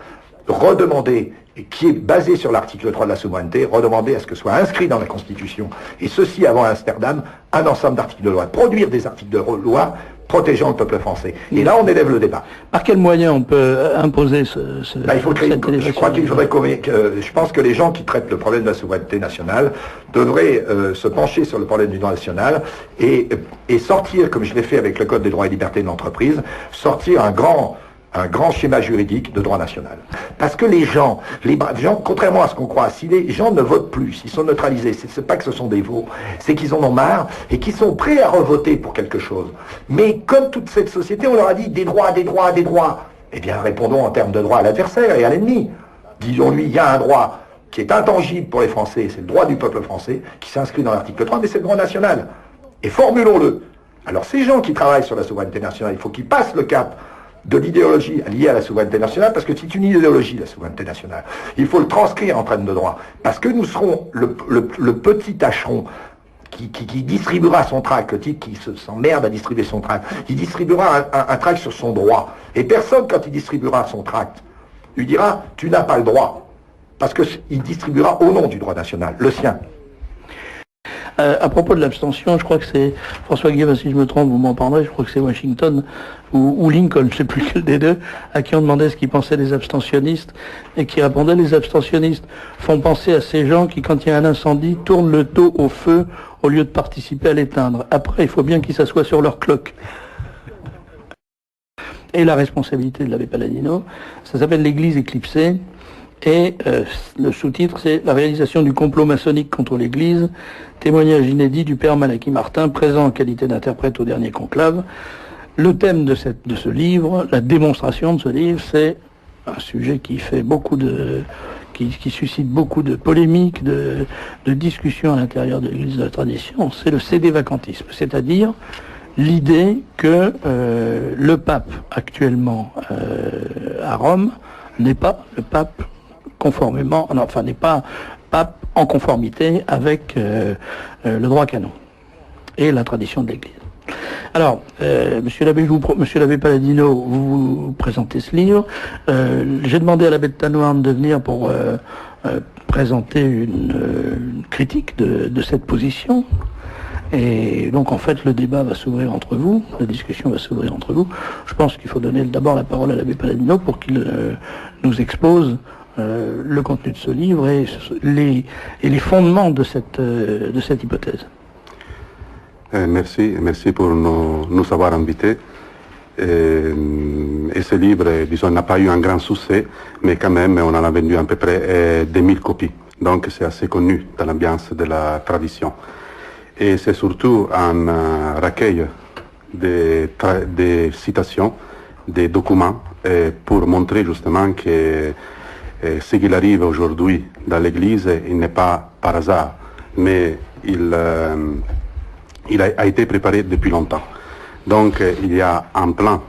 redemander, qui est basé sur l'article 3 de la souveraineté, redemander à ce que soit inscrit dans la Constitution, et ceci avant Amsterdam, un ensemble d'articles de loi, produire des articles de loi protégeant le peuple français. Et là, on élève le débat. Par quel moyen on peut imposer Il faut créer je crois qu'il faudrait je pense que les gens qui traitent le problème de la souveraineté nationale devraient se pencher sur le problème du droit national et sortir, comme je l'ai fait avec le Code des droits et libertés de l'entreprise, sortir un grand schéma juridique de droit national. Parce que les gens, contrairement à ce qu'on croit, si les gens ne votent plus, s'ils sont neutralisés, c'est pas que ce sont des veaux, c'est qu'ils en ont marre et qu'ils sont prêts à revoter pour quelque chose. Mais comme toute cette société, on leur a dit des droits, des droits, des droits. Eh bien, répondons en termes de droit à l'adversaire et à l'ennemi. Disons-lui, il y a un droit qui est intangible pour les Français, c'est le droit du peuple français, qui s'inscrit dans l'article 3, mais c'est le droit national. Et formulons-le. Alors, ces gens qui travaillent sur la souveraineté nationale, il faut qu'ils passent le cap de l'idéologie liée à la souveraineté nationale, parce que c'est une idéologie, la souveraineté nationale. Il faut le transcrire en termes de droit, parce que nous serons le petit tâcheron qui distribuera son tract, le type qui s'emmerde à distribuer son tract, il distribuera un tract sur son droit. Et personne, quand il distribuera son tract, lui dira « tu n'as pas le droit », parce qu'il distribuera au nom du droit national, le sien. À propos de l'abstention, je crois que c'est François Guillaume, si je me trompe, vous m'en parlerez, je crois que c'est Washington ou Lincoln, je ne sais plus lequel des deux, à qui on demandait ce qu'ils pensaient des abstentionnistes, et qui répondait: les abstentionnistes font penser à ces gens qui, quand il y a un incendie, tournent le dos au feu au lieu de participer à l'éteindre. Après, il faut bien qu'ils s'assoient sur leur cloque. Et la responsabilité de l'abbé Palladino, ça s'appelle l'église éclipsée. Et le sous-titre, c'est « La réalisation du complot maçonnique contre l'Église, témoignage inédit du père Malachi Martin, présent en qualité d'interprète au dernier conclave ». Le thème de ce livre, la démonstration de ce livre, c'est un sujet qui fait qui suscite beaucoup de polémiques, de discussions à l'intérieur de l'Église de la tradition, c'est le sédévacantisme, c'est-à-dire l'idée que le pape actuellement à Rome n'est pas le pape n'est pas pape en conformité avec le droit canon et la tradition de l'Église. Alors, Monsieur l'abbé Palladino, vous présentez ce livre. J'ai demandé à l'abbé de Tanoirne de venir pour présenter une critique de cette position. Et donc, en fait, le débat va s'ouvrir entre vous, la discussion va s'ouvrir entre vous. Je pense qu'il faut donner d'abord la parole à l'abbé Palladino pour qu'il nous expose le contenu de ce livre et les fondements de cette hypothèse. Merci pour nous avoir invités. Et ce livre, disons, n'a pas eu un grand succès, mais quand même, on en a vendu à peu près 2000 copies. Donc, c'est assez connu dans l'ambiance de la tradition. Et c'est surtout un recueil des citations, des documents, pour montrer justement que ce qu'il arrive aujourd'hui dans l'Église, il n'est pas par hasard, mais il a été préparé depuis longtemps. Donc il y a un plan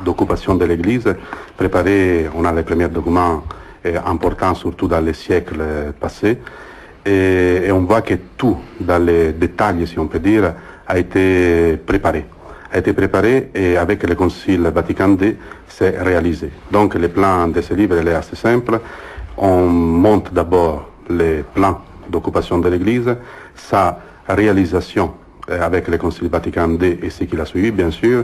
d'occupation de l'Église préparé, on a les premiers documents importants surtout dans les siècles passés, et on voit que tout, dans les détails si on peut dire, a été préparé. Et avec le Concile Vatican II, c'est réalisé. Donc le plan de ce livre est assez simple. On monte d'abord les plans d'occupation de l'Église, sa réalisation avec le Concile Vatican II et ce qu'il a suivi, bien sûr,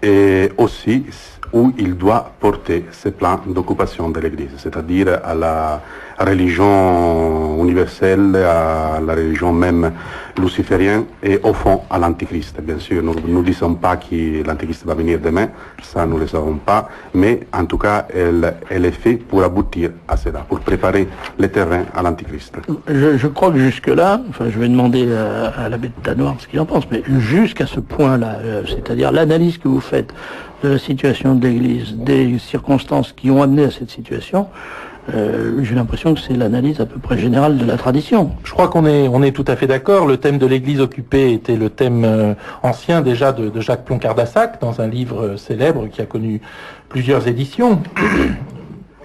et aussi où il doit porter ces plans d'occupation de l'Église, c'est-à-dire à la religion universelle, à la religion même luciférienne et au fond à l'Antichrist. Bien sûr, nous ne disons pas que l'Antichrist va venir demain, ça nous ne le savons pas, mais en tout cas, elle est faite pour aboutir à cela, pour préparer le terrain à l'Antichrist. Je crois que jusque-là, enfin je vais demander à l'abbé de Tanoirne ce qu'il en pense, mais jusqu'à ce point-là, c'est-à-dire l'analyse que vous faites de la situation de l'Église, des circonstances qui ont amené à cette situation, j'ai l'impression que c'est l'analyse à peu près générale de la tradition. Je crois qu'on est tout à fait d'accord. Le thème de l'Église occupée était le thème ancien déjà de Jacques Ploncart-d'Assac, dans un livre célèbre qui a connu plusieurs éditions.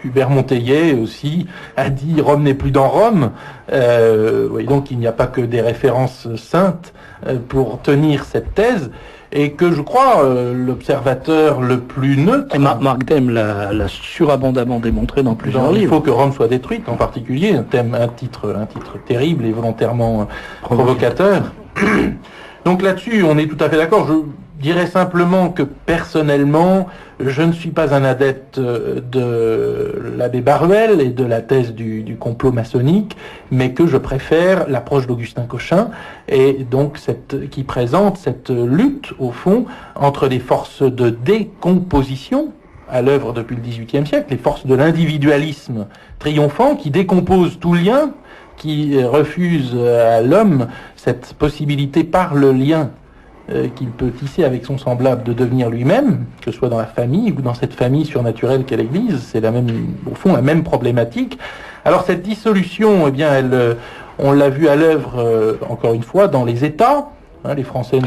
Hubert Monteillet aussi a dit « Rome n'est plus dans Rome ». Donc il n'y a pas que des références saintes pour tenir cette thèse. Et que je crois l'observateur le plus neutre... Et Marc Dème l'a surabondamment démontré dans plusieurs livres. Il faut que Rome soit détruite, en particulier, un titre terrible et volontairement provocateur. Donc là-dessus, on est tout à fait d'accord. Je dirais simplement que personnellement, je ne suis pas un adepte de l'abbé Baruel et de la thèse du complot maçonnique, mais que je préfère l'approche d'Augustin Cochin, et donc qui présente cette lutte, au fond, entre les forces de décomposition à l'œuvre depuis le XVIIIe siècle, les forces de l'individualisme triomphant qui décomposent tout lien, qui refuse à l'homme cette possibilité par le lien qu'il peut tisser avec son semblable de devenir lui-même, que ce soit dans la famille ou dans cette famille surnaturelle qu'est l'Église, c'est au fond la même problématique. Alors cette dissolution, eh bien, on l'a vu à l'œuvre, encore une fois, dans les États. Les Français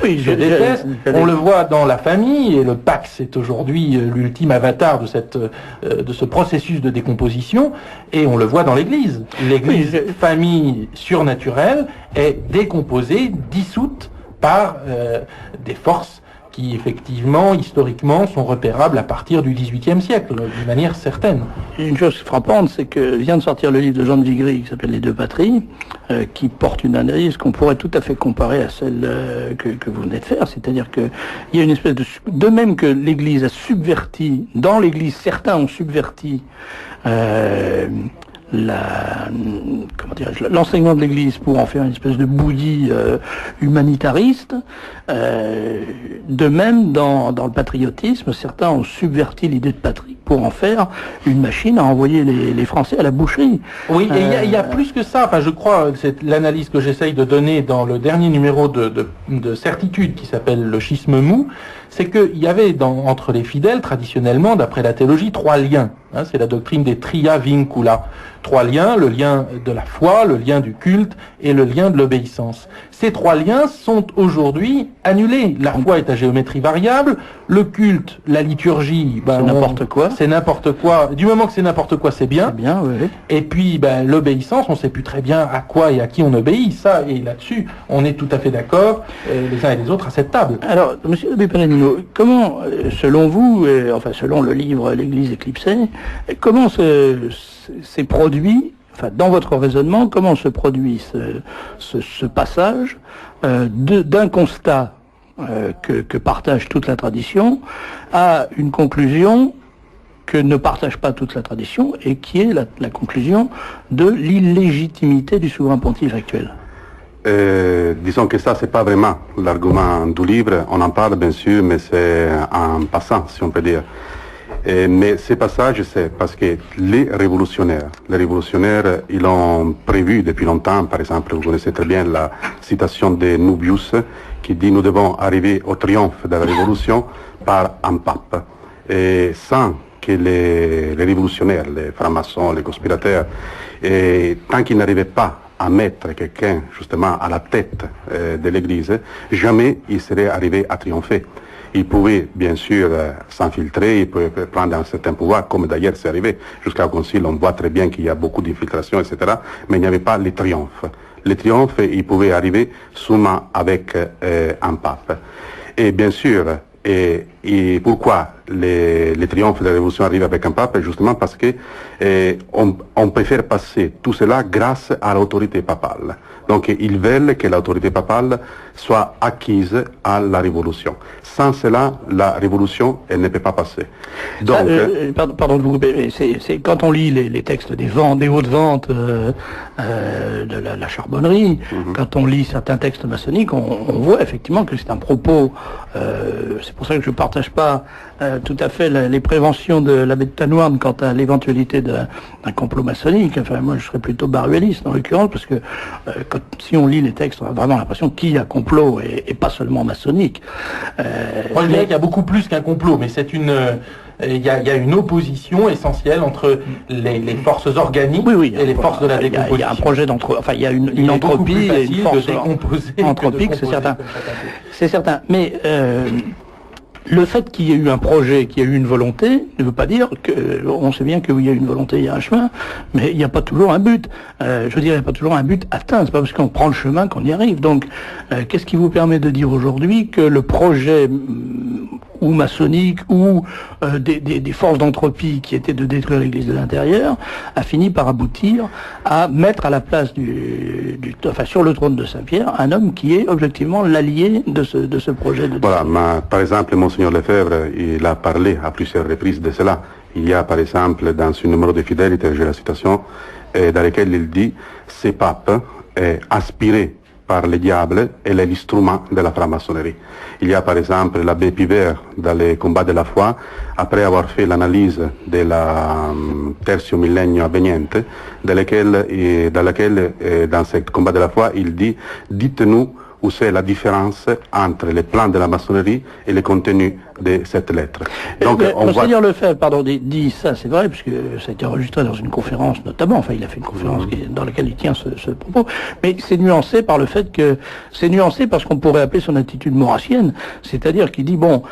se détestent. On le voit dans la famille, et le Pax est aujourd'hui l'ultime avatar de ce processus de décomposition, et on le voit dans l'Église. L'Église, famille surnaturelle, est décomposée, dissoute par des forces qui, effectivement, historiquement, sont repérables à partir du XVIIIe siècle, d'une manière certaine. Une chose frappante, c'est que vient de sortir le livre de Jean de Vigry, qui s'appelle Les Deux Patries, qui porte une analyse qu'on pourrait tout à fait comparer à celle que vous venez de faire, c'est-à-dire qu'il y a une espèce de même que l'Église a subverti, dans l'Église, certains ont subverti l'enseignement de l'Église pour en faire une espèce de bouillie humanitariste. De même, dans le patriotisme, certains ont subverti l'idée de patrie. pour en faire une machine à envoyer les Français à la boucherie. Oui, et il y a plus que ça. Enfin, je crois, c'est l'analyse que j'essaye de donner dans le dernier numéro de Certitude qui s'appelle Le schisme mou, c'est qu'il y avait entre les fidèles, traditionnellement, d'après la théologie, 3 liens. Hein, c'est la doctrine des tria vincula. 3 liens, le lien de la foi, le lien du culte et le lien de l'obéissance. Ces 3 liens sont aujourd'hui annulés. La foi est à géométrie variable, le culte, la liturgie, c'est n'importe quoi. C'est n'importe quoi. Du moment que c'est n'importe quoi, c'est bien. C'est bien, oui. Et puis, l'obéissance, on ne sait plus très bien à quoi et à qui on obéit. Ça, et là-dessus, on est tout à fait d'accord, les uns et les autres, à cette table. Alors, Monsieur de Paladino, comment, selon vous, enfin selon le livre L'Église éclipsée, comment c'est produit, enfin dans votre raisonnement, comment se produit ce passage d'un constat que partage toute la tradition à une conclusion que ne partage pas toute la tradition et qui est la conclusion de l'illégitimité du souverain pontife actuel? Disons que ça, c'est pas vraiment l'argument du livre. On en parle bien sûr, mais c'est en passant, si on peut dire. Mais ces passages, c'est parce que les révolutionnaires, ils l'ont prévu depuis longtemps. Par exemple, vous connaissez très bien la citation de Nubius qui dit « Nous devons arriver au triomphe de la révolution par un pape ». Et sans que les révolutionnaires, les francs-maçons, les conspirateurs, tant qu'ils n'arrivaient pas à mettre quelqu'un justement à la tête de l'Église, jamais ils seraient arrivés à triompher. Ils pouvaient bien sûr s'infiltrer, ils pouvaient prendre un certain pouvoir, comme d'ailleurs c'est arrivé. Jusqu'au Concile, on voit très bien qu'il y a beaucoup d'infiltration, etc. Mais il n'y avait pas les triomphes. Les triomphes, ils pouvaient arriver seulement avec un pape. Et bien sûr, et pourquoi les triomphes de la Révolution arrivent avec un pape? Justement parce que on peut faire passer tout cela grâce à l'autorité papale. Donc ils veulent que l'autorité papale soit acquise à la Révolution. Sans cela, la Révolution, elle ne peut pas passer. Donc, pardon de vous couper, c'est quand on lit les textes des hautes ventes de la charbonnerie, quand on lit certains textes maçonniques, on voit effectivement que c'est un propos, c'est pour ça que je ne partage pas tout à fait les préventions de l'abbé de Tanoirne quant à l'éventualité d'un complot maçonnique. Enfin, moi, je serais plutôt barueliste en l'occurrence, parce que si on lit les textes, on a vraiment l'impression qu'il y a complot et pas seulement maçonnique. Moi, je dirais qu'il y a beaucoup plus qu'un complot, mais c'est il y a une opposition essentielle entre les forces organiques et les forces de la décomposition. Il y a un projet il y a une entropie et une force anthropique, c'est certain. C'est certain. Mais le fait qu'il y ait eu un projet, qu'il y ait eu une volonté, ne veut pas dire on sait bien qu'il y a une volonté, il y a un chemin, mais il n'y a pas toujours un but. Je veux dire, il n'y a pas toujours un but atteint. C'est pas parce qu'on prend le chemin qu'on y arrive. Donc, qu'est-ce qui vous permet de dire aujourd'hui que le projet ou maçonnique ou des forces d'entropie qui étaient de détruire l'Église de l'intérieur a fini par aboutir à mettre à la place sur le trône de Saint-Pierre un homme qui est objectivement l'allié de ce projet de voilà, par exemple, Monseigneur Lefebvre, il a parlé à plusieurs reprises de cela. Il y a par exemple dans ce numéro de Fidélité, j'ai la citation, dans lequel il dit « Ces papes aspirés par le diable, elle est l'instrument de la franc-maçonnerie ». Il y a par exemple l'abbé Pivert dans les combats de la foi, après avoir fait l'analyse de la Tertio Millennio Avveniente, dans laquelle, dans ce combat de la foi, il dit « Dites-nous où c'est la différence entre les plans de la maçonnerie et le contenu de cette lettre. » Donc, Monseigneur Lefebvre, dit ça, c'est vrai, puisque ça a été enregistré dans une conférence notamment, enfin il a fait une conférence dans laquelle il tient ce propos, mais c'est nuancé par le fait que, c'est nuancé parce qu'on pourrait appeler son attitude maurassienne, c'est-à-dire qu'il dit, bon,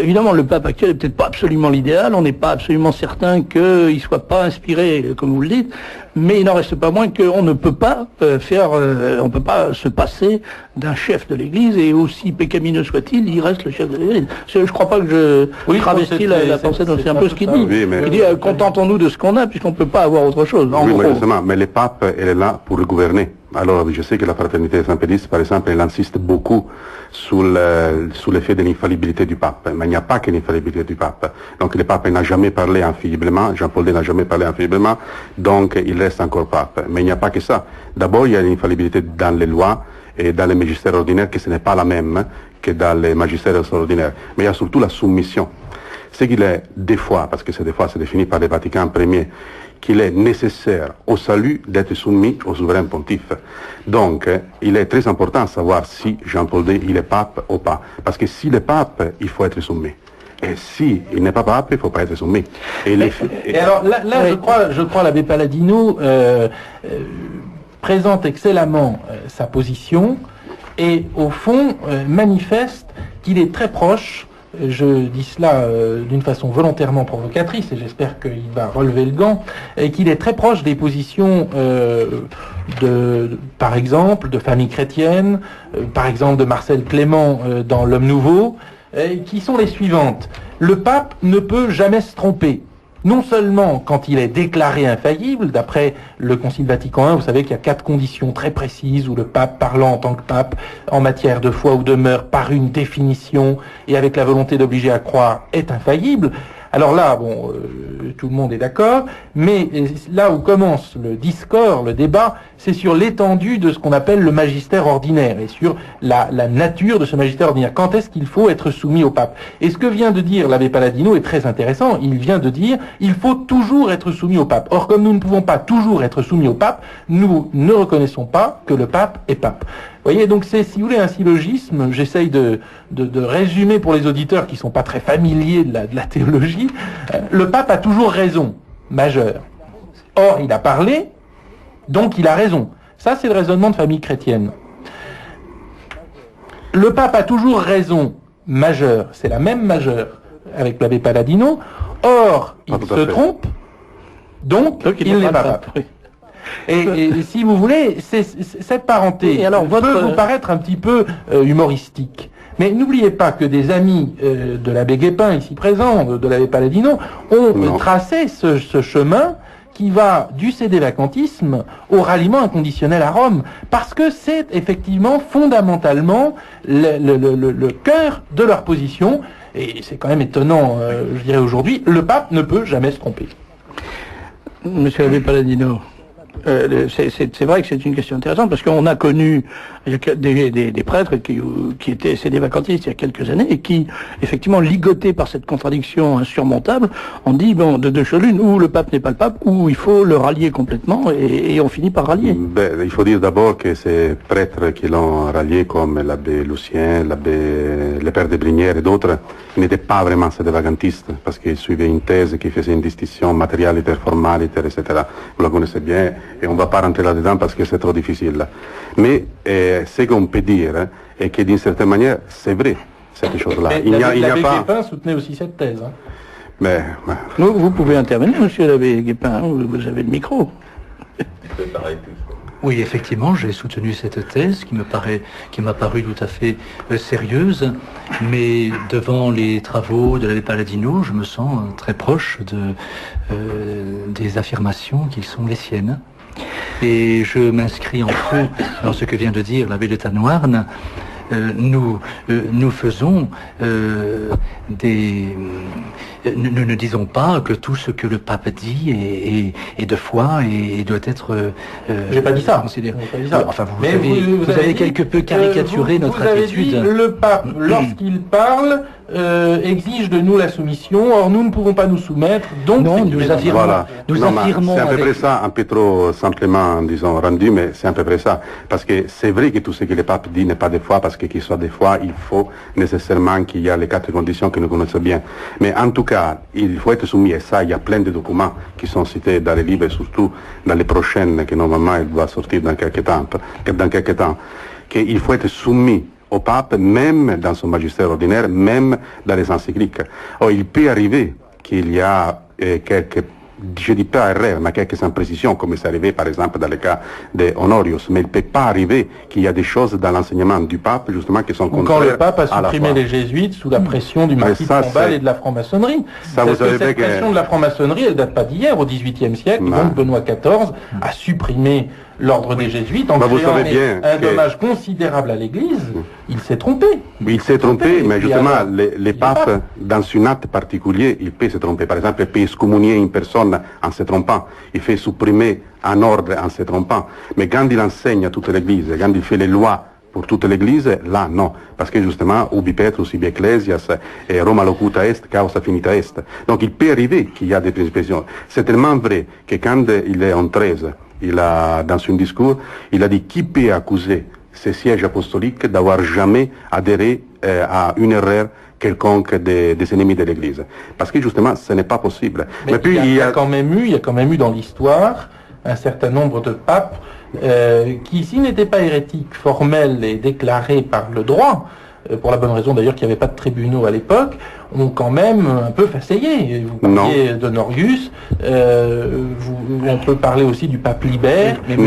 évidemment le pape actuel n'est peut-être pas absolument l'idéal, on n'est pas absolument certain qu'il soit pas inspiré, comme vous le dites, mais il n'en reste pas moins qu'on ne peut pas on peut pas se passer d'un chef de l'Église, et aussi pécamineux soit-il, il reste le chef de l'Église. Je crois pas que je travestis la pensée, donc c'est un peu ce qu'il dit. Oui, il dit contentons-nous de ce qu'on a, puisqu'on ne peut pas avoir autre chose. Oui, mais justement, mais le pape, elle est là pour le gouverner. Alors, je sais que la fraternité des Saint-Pédistes, par exemple, elle insiste beaucoup sur l'effet de l'infaillibilité du pape. Mais il n'y a pas que l'infaillibilité du pape. Donc, le pape n'a jamais parlé infailliblement, Jean-Paul II n'a jamais parlé infailliblement, donc il reste encore pape. Mais il n'y a pas que ça. D'abord, il y a l'infaillibilité dans les lois et dans les magistères ordinaires, que ce n'est pas la même que dans les magistères extraordinaires. Mais il y a surtout la soumission. c'est qu'il est des fois, parce que c'est des fois, c'est défini par le Vatican premier, qu'il est nécessaire au salut d'être soumis au souverain pontife. Donc, il est très important de savoir si Jean-Paul II, il est pape ou pas. Parce que s'il est pape, il faut être soumis. Et si il n'est pas pape, il ne faut pas être soumis. Et alors là je crois l'abbé Palladino présente excellemment sa position et au fond manifeste qu'il est très proche, je dis cela d'une façon volontairement provocatrice et j'espère qu'il va relever le gant, et qu'il est très proche des positions par exemple de famille chrétienne, par exemple de Marcel Clément dans L'Homme Nouveau, qui sont les suivantes. Le pape ne peut jamais se tromper. Non seulement quand il est déclaré infaillible, d'après le Concile Vatican I, vous savez qu'il y a 4 conditions très précises où le pape, parlant en tant que pape, en matière de foi ou de mœurs, par une définition et avec la volonté d'obliger à croire, est infaillible. Alors là, bon, tout le monde est d'accord, mais là où commence le discours, le débat, c'est sur l'étendue de ce qu'on appelle le magistère ordinaire et sur la nature de ce magistère ordinaire. Quand est-ce qu'il faut être soumis au pape? Et ce que vient de dire l'abbé Palladino est très intéressant. Il vient de dire il faut toujours être soumis au pape. Or, comme nous ne pouvons pas toujours être soumis au pape, nous ne reconnaissons pas que le pape est pape. Vous voyez, donc c'est, si vous voulez, un syllogisme. J'essaye de résumer pour les auditeurs qui sont pas très familiers de la théologie. Le pape a toujours raison, majeure. Or, il a parlé, donc il a raison. Ça, c'est le raisonnement de famille chrétienne. Le pape a toujours raison, majeure. C'est la même majeure avec l'abbé Palladino. Or, il se trompe, donc il n'est pas pape. Et si vous voulez, cette parenté peut vous paraître un petit peu humoristique. Mais n'oubliez pas que des amis de l'abbé Guépin, ici présent, de l'abbé Palladino, ont tracé ce chemin qui va du sédévacantisme au ralliement inconditionnel à Rome. Parce que c'est effectivement fondamentalement le cœur de leur position. Et c'est quand même étonnant, je dirais aujourd'hui, le pape ne peut jamais se tromper. Monsieur l'abbé Palladino, c'est vrai que c'est une question intéressante parce qu'on a connu des prêtres qui étaient sédévacantistes il y a quelques années et qui, effectivement, ligotés par cette contradiction insurmontable, ont dit, bon, de deux choses l'une, ou le pape n'est pas le pape, ou il faut le rallier complètement, et on finit par rallier. Il faut dire d'abord que ces prêtres qui l'ont rallié, comme l'abbé Lucien, le père de Brignières et d'autres, n'étaient pas vraiment sédévacantistes, parce qu'ils suivaient une thèse qui faisait une distinction matérialité, formalité, etc. Vous la connaissez bien, et on ne va pas rentrer là-dedans parce que c'est trop difficile. Mais ce qu'on peut dire est que d'une certaine manière, c'est vrai, cette chose-là. L'abbé Guépin soutenait aussi cette thèse. Hein. Mais... Vous pouvez intervenir, monsieur l'abbé Guépin, vous avez le micro. Oui, effectivement, j'ai soutenu cette thèse qui m'a paru tout à fait sérieuse, mais devant les travaux de l'abbé Palladino, je me sens très proche des affirmations qui sont les siennes. Et je m'inscris en faux dans ce que vient de dire l'abbé de Tanoirne. Nous faisons nous ne disons pas que tout ce que le pape dit est de foi et doit être j'ai pas dit ça. Considéré. Enfin, vous avez quelque peu caricaturé notre attitude. Vous avez dit, le pape, lorsqu'il parle, exige de nous la soumission. Or, nous ne pouvons pas nous soumettre. Donc, nous affirmons. Voilà. C'est à peu près ça, un peu trop simplement, disons, rendu, mais c'est à peu près ça. Parce que c'est vrai que tout ce que le pape dit n'est pas de foi, parce que qu'il soit de foi, il faut nécessairement qu'il y ait les 4 conditions que nous connaissons bien. Mais en tout cas, il faut être soumis, et ça, il y a plein de documents qui sont cités dans les livres, et surtout dans les prochaines, que normalement il doit sortir dans quelques temps, qu'il faut être soumis au pape, même dans son magistère ordinaire, même dans les encycliques. Or, il peut arriver qu'il y a quelques, je dis pas erreurs, mais quelques imprécisions, comme c'est arrivé par exemple dans le cas de Honorius, mais il ne peut pas arriver qu'il y a des choses dans l'enseignement du pape, justement, qui sont contraires. Quand le pape a supprimé les jésuites sous la pression du marquis de Pombal et de la franc-maçonnerie. Parce que cette pression de la franc-maçonnerie, elle date pas d'hier, au XVIIIe siècle, donc Benoît XIV a supprimé l'ordre des jésuites en créant un dommage considérable à l'Église. Il s'est trompé. Il s'est trompé, mais justement, les papes, dans un acte particulier, il peut se tromper. Par exemple, il peut excommunier une personne en se trompant. Il fait supprimer un ordre en se trompant. Mais quand il enseigne à toute l'Église, quand il fait les lois pour toute l'Église, là non, parce que justement, ubi Petrus, ibi ecclesias, et Roma locuta est, causa finita est. Donc il peut arriver qu'il y a des présuppositions. C'est tellement vrai que quand il est en 13, dans son discours, il a dit qui peut accuser ces sièges apostoliques d'avoir jamais adhéré à une erreur quelconque des ennemis de l'Église. Parce que justement, ce n'est pas possible. Mais puis, il y a quand même eu dans l'histoire un certain nombre de papes qui, s'ils n'étaient pas hérétiques formels et déclarés par le droit, pour la bonne raison d'ailleurs qu'il n'y avait pas de tribunaux à l'époque, ont quand même un peu façayé. Vous parliez d'Honorius, on peut parler aussi du pape Libère. Mais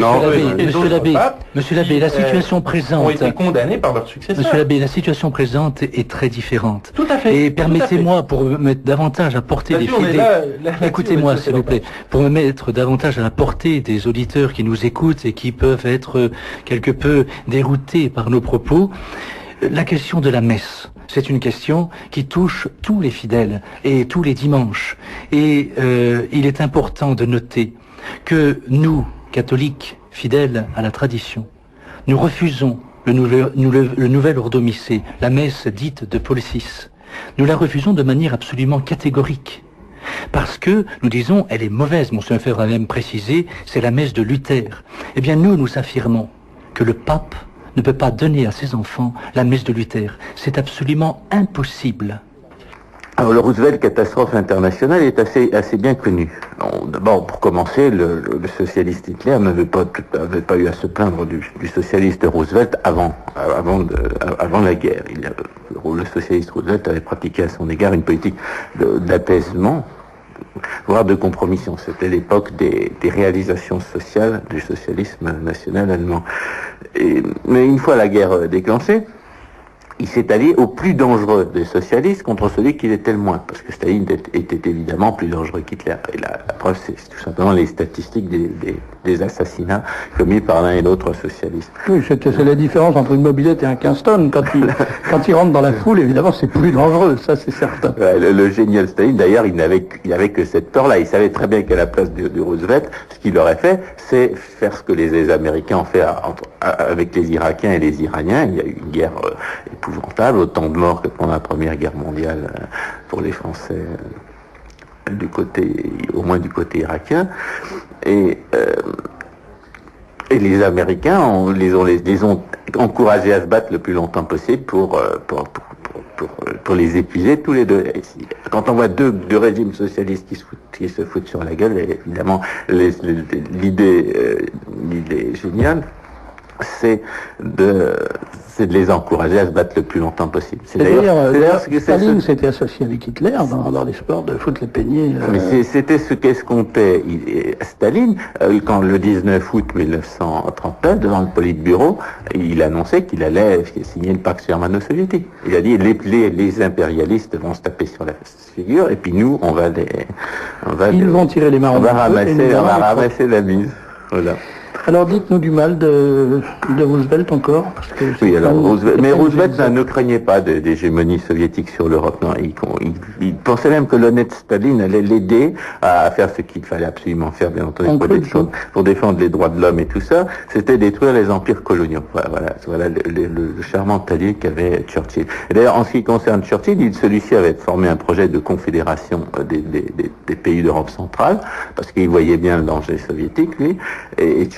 Monsieur l'abbé, la situation présente ont été condamnés par leurs successeurs. Monsieur l'abbé, la situation présente est très différente. Tout à fait. Et permettez-moi, pour me mettre davantage à portée des fidèles, écoutez-moi s'il vous plaît, pour me mettre davantage à la portée des auditeurs qui nous écoutent et qui peuvent être quelque peu déroutés par nos propos, la question de la messe, c'est une question qui touche tous les fidèles et tous les dimanches. Et il est important de noter que nous, catholiques, fidèles à la tradition, nous refusons le nouvel ordomicée, la messe dite de Paul VI. Nous la refusons de manière absolument catégorique. Parce que, nous disons, elle est mauvaise. Monsieur Lefebvre a même précisé, c'est la messe de Luther. Eh bien, nous affirmons que le pape ne peut pas donner à ses enfants la messe de Luther. C'est absolument impossible. Alors le Roosevelt catastrophe internationale est assez bien connu. D'abord, pour commencer, le socialiste Hitler n'avait pas eu à se plaindre du socialiste Roosevelt avant la guerre. Le socialiste Roosevelt avait pratiqué à son égard une politique d'apaisement, voire de compromission. C'était l'époque des réalisations sociales du socialisme national allemand. Mais une fois la guerre déclenchée, il s'est allié au plus dangereux des socialistes contre celui qui l'était le moins, parce que Staline était évidemment plus dangereux qu'Hitler. Et la preuve, c'est tout simplement les statistiques des assassinats commis par l'un et l'autre socialiste. Oui, c'est la différence entre une mobilette et un Kingston. Quand il rentre dans la foule, évidemment, c'est plus dangereux, ça c'est certain. Ouais, le génial Staline, d'ailleurs, il n'avait que cette peur-là. Il savait très bien qu'à la place du Roosevelt, ce qu'il aurait fait, c'est faire ce que les Américains ont fait avec les Irakiens et les Iraniens. Il y a eu une guerre épouvantable, autant de morts que pendant la Première Guerre mondiale pour les Français, au moins du côté irakien. Et les Américains les ont encouragés à se battre le plus longtemps possible pour les épuiser tous les deux. Et quand on voit deux régimes socialistes qui se foutent sur la gueule, évidemment, l'idée géniale, c'est de les encourager à se battre le plus longtemps possible. C'est d'ailleurs ce que Staline s'était associé avec Hitler dans l'espoir de foutre les peignets. Mais c'était ce qu'escomptait Staline quand le 19 août 1939, devant le Politburo, il annonçait qu'il allait signer le pacte germano-soviétique. Il a dit les impérialistes vont se taper sur la figure et puis nous ils vont tirer les marrons. On va ramasser la mise. Voilà. Alors dites-nous du mal de Roosevelt encore. Parce que oui, alors Roosevelt ne craignait pas d'hégémonie soviétique sur l'Europe. Non, il pensait même que l'honnête Staline allait l'aider à faire ce qu'il fallait absolument faire, bien entendu, pour défendre les droits de l'homme et tout ça. C'était détruire les empires coloniaux. Voilà le charmant allié qu'avait Churchill. Et d'ailleurs, en ce qui concerne Churchill, celui-ci avait formé un projet de confédération des pays d'Europe centrale, parce qu'il voyait bien le danger soviétique, lui, et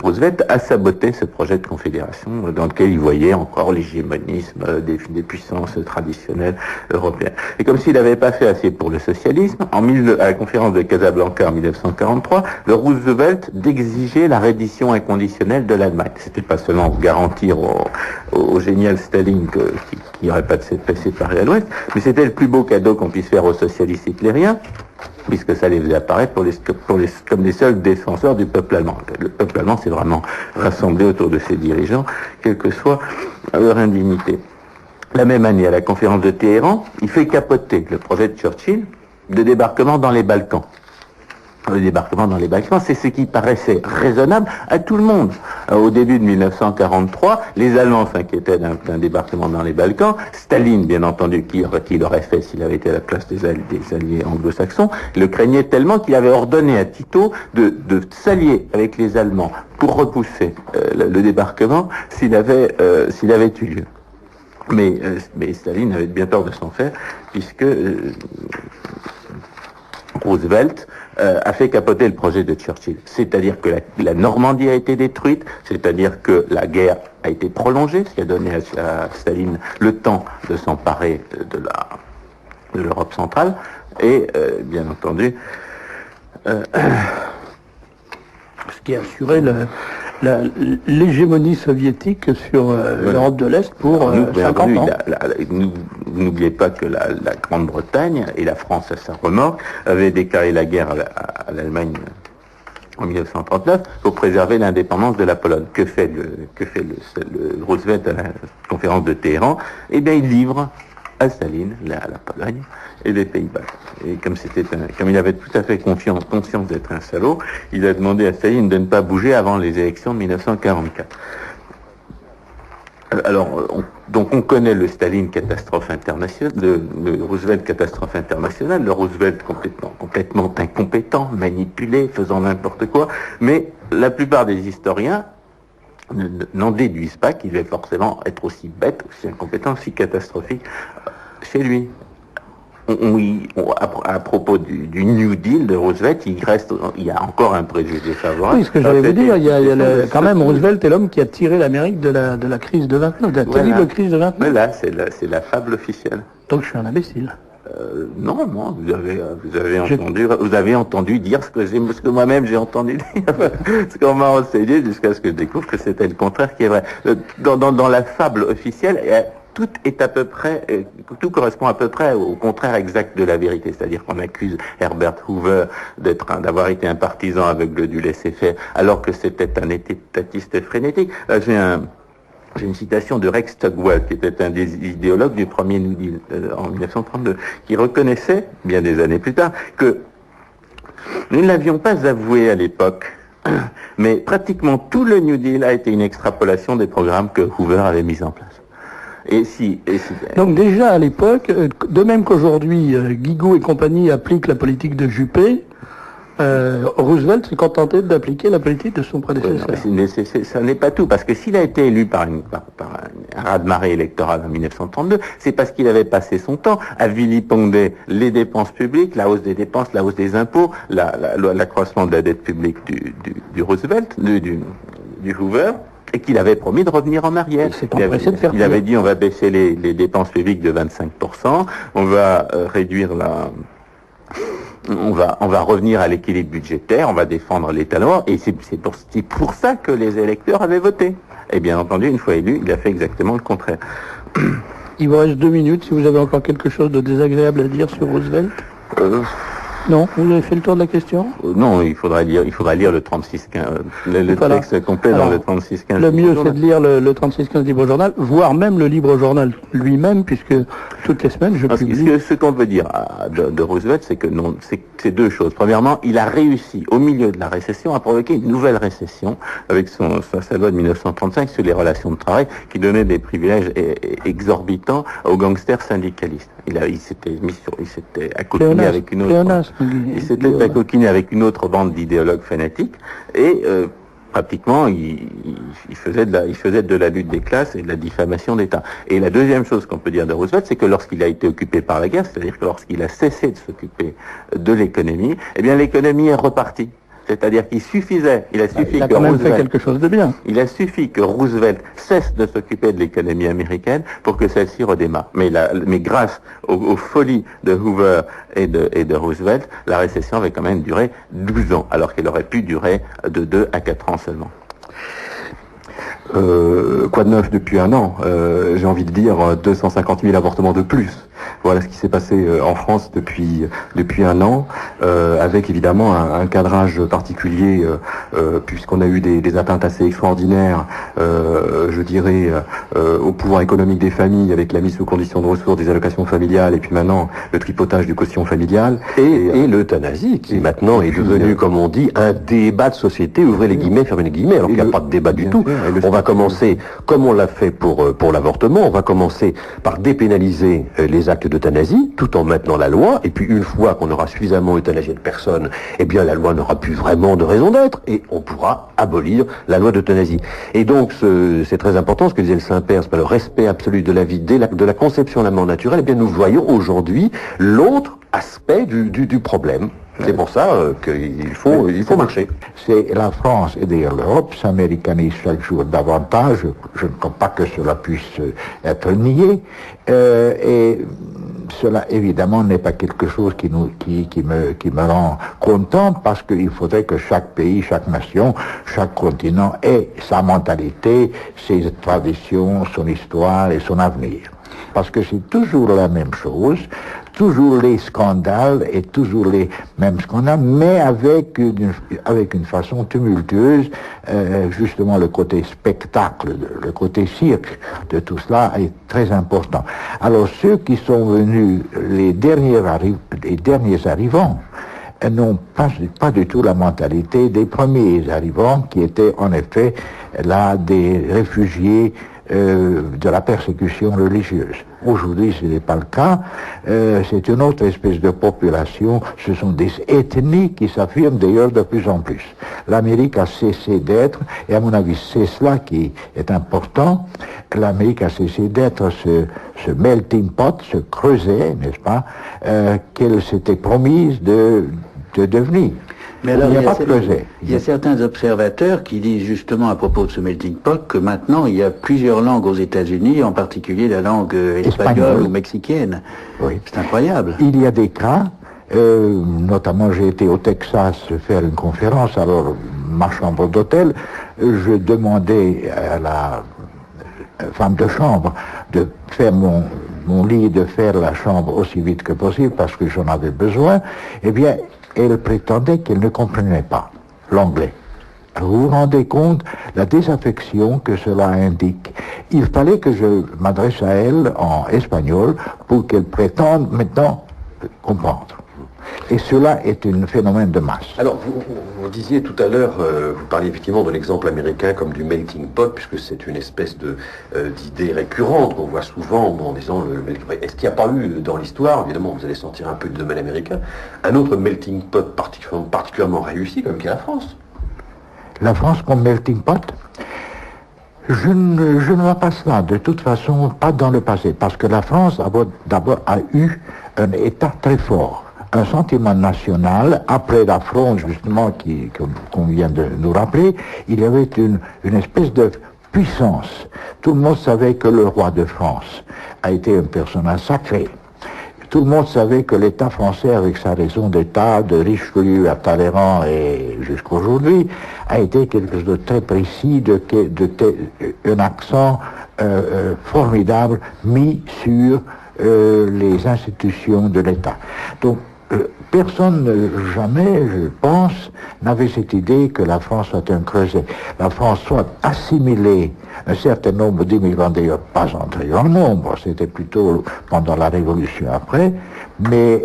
Roosevelt a saboté ce projet de confédération dans lequel il voyait encore l'hégémonisme des puissances traditionnelles européennes. Et comme s'il n'avait pas fait assez pour le socialisme, à la conférence de Casablanca en 1943, le Roosevelt d'exiger la reddition inconditionnelle de l'Allemagne. C'était pas seulement garantir au génial Staline qu'il n'y aurait pas de cette paix séparée à l'Ouest, mais c'était le plus beau cadeau qu'on puisse faire aux socialistes hitlériens, puisque ça les faisait apparaître comme les seuls défenseurs du peuple allemand. Le peuple allemand s'est vraiment rassemblé autour de ses dirigeants, quelle que soit leur indignité. La même année, à la conférence de Téhéran, il fait capoter le projet de Churchill de débarquement dans les Balkans. le débarquement dans les Balkans, c'est ce qui paraissait raisonnable à tout le monde. Au début de 1943, les Allemands s'inquiétaient d'un débarquement dans les Balkans. Staline, bien entendu, qui l'aurait fait s'il avait été à la place des alliés anglo-saxons, le craignait tellement qu'il avait ordonné à Tito de s'allier avec les Allemands pour repousser le débarquement s'il avait eu lieu. Mais Staline avait bien tort de s'en faire, puisque Roosevelt a fait capoter le projet de Churchill. C'est-à-dire que la Normandie a été détruite, c'est-à-dire que la guerre a été prolongée, ce qui a donné à Staline le temps de s'emparer de l'Europe centrale, et bien entendu, ce qui a assuré l'hégémonie soviétique sur l'Europe de l'Est pour 50 ans. N'oubliez pas que la Grande-Bretagne et la France à sa remorque avaient déclaré la guerre à l'Allemagne en 1939 pour préserver l'indépendance de la Pologne. Que fait le Roosevelt à la conférence de Téhéran? Eh bien, il livre à Staline la Pologne et les Pays-Bas. Et comme il avait tout à fait conscience d'être un salaud, il a demandé à Staline de ne pas bouger avant les élections de 1944. Alors, donc on connaît le Staline catastrophe internationale, le Roosevelt catastrophe internationale, le Roosevelt complètement incompétent, manipulé, faisant n'importe quoi, mais la plupart des historiens n'en déduisent pas qu'il va forcément être aussi bête, aussi incompétent, aussi catastrophique chez lui. À propos du New Deal de Roosevelt, il y a encore un préjugé favorable. Oui, ce que j'allais vous dire, il y a quand même Roosevelt est l'homme qui a tiré l'Amérique de la crise de 29, de la terrible crise de 29. Mais là, c'est la fable officielle. Donc je suis un imbécile. Non, vous avez entendu dire ce que moi-même j'ai entendu dire, ce qu'on m'a enseigné jusqu'à ce que je découvre que c'était le contraire qui est vrai. Dans la fable officielle, tout correspond à peu près au contraire exact de la vérité. C'est-à-dire qu'on accuse Herbert Hoover d'avoir été un partisan aveugle du laisser-faire, alors que c'était un étatiste frénétique. Là, j'ai une citation de Rex Tugwell, qui était un des idéologues du premier New Deal en 1932, qui reconnaissait, bien des années plus tard, que nous ne l'avions pas avoué à l'époque, mais pratiquement tout le New Deal a été une extrapolation des programmes que Hoover avait mis en place. Donc déjà à l'époque, de même qu'aujourd'hui, Guigou et compagnie appliquent la politique de Juppé, Roosevelt s'est contenté d'appliquer la politique de son prédécesseur. Ça n'est pas tout, parce que s'il a été élu par un raz-de-marée électoral en 1932, c'est parce qu'il avait passé son temps à vilipender les dépenses publiques, la hausse des dépenses, la hausse des impôts, l'accroissement de la dette publique du Roosevelt, du Hoover, et qu'il avait promis de revenir en arrière. Il avait dit on va baisser les dépenses publiques de 25%, on va réduire on va revenir à l'équilibre budgétaire, on va défendre l'État noir, et c'est pour ça que les électeurs avaient voté. Et bien entendu, une fois élu, il a fait exactement le contraire. Il vous reste 2 minutes, si vous avez encore quelque chose de désagréable à dire sur Roosevelt. Non, vous avez fait le tour de la question? Non, il faudra lire le 36-15, le texte complet dans le 36-15. Le mieux, c'est de lire le 36-15 Libre Journal, voire même le Libre Journal lui-même, puisque toutes les semaines, je publie. Ce qu'on veut dire de Roosevelt, c'est que non, c'est 2 choses. Premièrement, il a réussi, au milieu de la récession, à provoquer une nouvelle récession, avec sa loi de 1935 sur les relations de travail, qui donnait des privilèges exorbitants aux gangsters syndicalistes. Il s'était accoquiné avec une autre... Il s'était accoquiné avec une autre bande d'idéologues fanatiques et pratiquement il faisait de la lutte des classes et de la diffamation d'État. Et la deuxième chose qu'on peut dire de Roosevelt, c'est que lorsqu'il a été occupé par la guerre, c'est-à-dire que lorsqu'il a cessé de s'occuper de l'économie, eh bien l'économie est repartie. C'est-à-dire qu'il a quand même fait quelque chose de bien. Il a suffi que Roosevelt cesse de s'occuper de l'économie américaine pour que celle-ci redémarre. Mais grâce aux folies de Hoover et de Roosevelt, la récession avait quand même duré 12 ans, alors qu'elle aurait pu durer de 2 à 4 ans seulement. Quoi de neuf depuis un an? J'ai envie de dire 250 000 avortements de plus. Voilà ce qui s'est passé en France depuis un an, avec évidemment un cadrage particulier, puisqu'on a eu des atteintes assez extraordinaires, je dirais, au pouvoir économique des familles, avec la mise sous condition de ressources des allocations familiales, et puis maintenant le tripotage du quotient familial. Et l'euthanasie, qui maintenant est devenu, comme on dit, un débat de société, ouvrez les guillemets, fermez les guillemets, alors qu'il n'y a pas de débat du tout. On va commencer, comme on l'a fait pour l'avortement, on va commencer par dépénaliser les actes d'euthanasie, tout en maintenant la loi, et puis une fois qu'on aura suffisamment euthanasié de personnes, eh bien la loi n'aura plus vraiment de raison d'être, et on pourra abolir la loi d'euthanasie. Et donc c'est très important, ce que disait le Saint-Père, c'est pas le respect absolu de la vie, de la conception de la mort naturelle, eh bien nous voyons aujourd'hui l'autre aspect du problème. C'est pour ça qu'il faut marcher. C'est la France et d'ailleurs l'Europe s'américanise chaque jour davantage. Je ne crois pas que cela puisse être nié. Et cela évidemment n'est pas quelque chose qui me rend content, parce qu'il faudrait que chaque pays, chaque nation, chaque continent ait sa mentalité, ses traditions, son histoire et son avenir. Parce que c'est toujours la même chose, toujours les scandales et toujours les mêmes scandales, mais avec une façon tumultueuse. Justement, le côté spectacle, le côté cirque de tout cela est très important. Alors ceux qui sont venus, les derniers arrivants, n'ont pas du tout la mentalité des premiers arrivants, qui étaient en effet là des réfugiés de la persécution religieuse. Aujourd'hui, ce n'est pas le cas. C'est une autre espèce de population. Ce sont des ethnies qui s'affirment d'ailleurs de plus en plus. L'Amérique a cessé d'être, et à mon avis, c'est cela qui est important. L'Amérique a cessé d'être ce melting pot, ce creuset, n'est-ce pas, qu'elle s'était promise de devenir. Mais alors, il y a certains observateurs qui disent justement à propos de ce melting pot que maintenant il y a plusieurs langues aux États-Unis, en particulier la langue espagnole ou mexicaine. Oui. C'est incroyable. Il y a des cas, notamment j'ai été au Texas faire une conférence, alors ma chambre d'hôtel, je demandais à la femme de chambre de faire mon lit, de faire la chambre aussi vite que possible parce que j'en avais besoin. Eh bien, elle prétendait qu'elle ne comprenait pas l'anglais. Vous vous rendez compte la désaffection que cela indique. Il fallait que je m'adresse à elle en espagnol pour qu'elle prétende maintenant comprendre. Et cela est un phénomène de masse. Alors, vous disiez tout à l'heure, vous parliez effectivement de l'exemple américain comme du melting pot, puisque c'est une espèce d'idée récurrente qu'on voit souvent en disant est-ce qu'il n'y a pas eu dans l'histoire, évidemment vous allez sortir un peu du domaine américain, un autre melting pot particulièrement réussi comme qui est la France? La France comme melting pot? Je ne vois pas cela, de toute façon, pas dans le passé, parce que la France d'abord a eu un État très fort. Un sentiment national, après la fronde justement qu'on vient de nous rappeler, il y avait une espèce de puissance. Tout le monde savait que le roi de France a été un personnage sacré. Tout le monde savait que l'État français, avec sa raison d'État, de Richelieu à Talleyrand et jusqu'aujourd'hui, a été quelque chose de très précis, un accent formidable mis sur les institutions de l'État. Donc, personne, jamais, je pense, n'avait cette idée que la France soit un creuset. La France soit assimilée un certain nombre d'immigrants, d'ailleurs pas en très grand nombre, c'était plutôt pendant la Révolution après, mais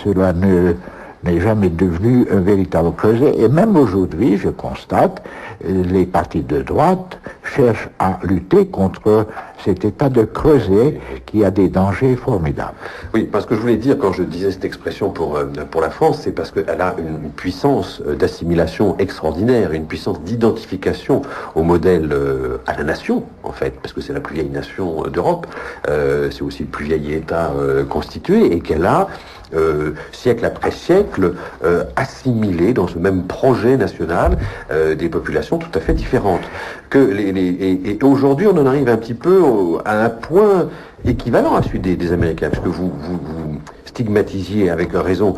cela n'est jamais devenu un véritable creuset. Et même aujourd'hui, je constate, les partis de droite cherchent à lutter contre cet état de creuset qui a des dangers formidables. Oui, parce que je voulais dire, quand je disais cette expression pour la France, c'est parce qu'elle a une puissance d'assimilation extraordinaire, une puissance d'identification au modèle à la nation, en fait, parce que c'est la plus vieille nation d'Europe, c'est aussi le plus vieil État constitué, et qu'elle a siècle après siècle, assimilé dans ce même projet national des populations tout à fait différentes. Et aujourd'hui, on en arrive un petit peu à un point équivalent à celui des Américains, parce que stigmatisiez avec raison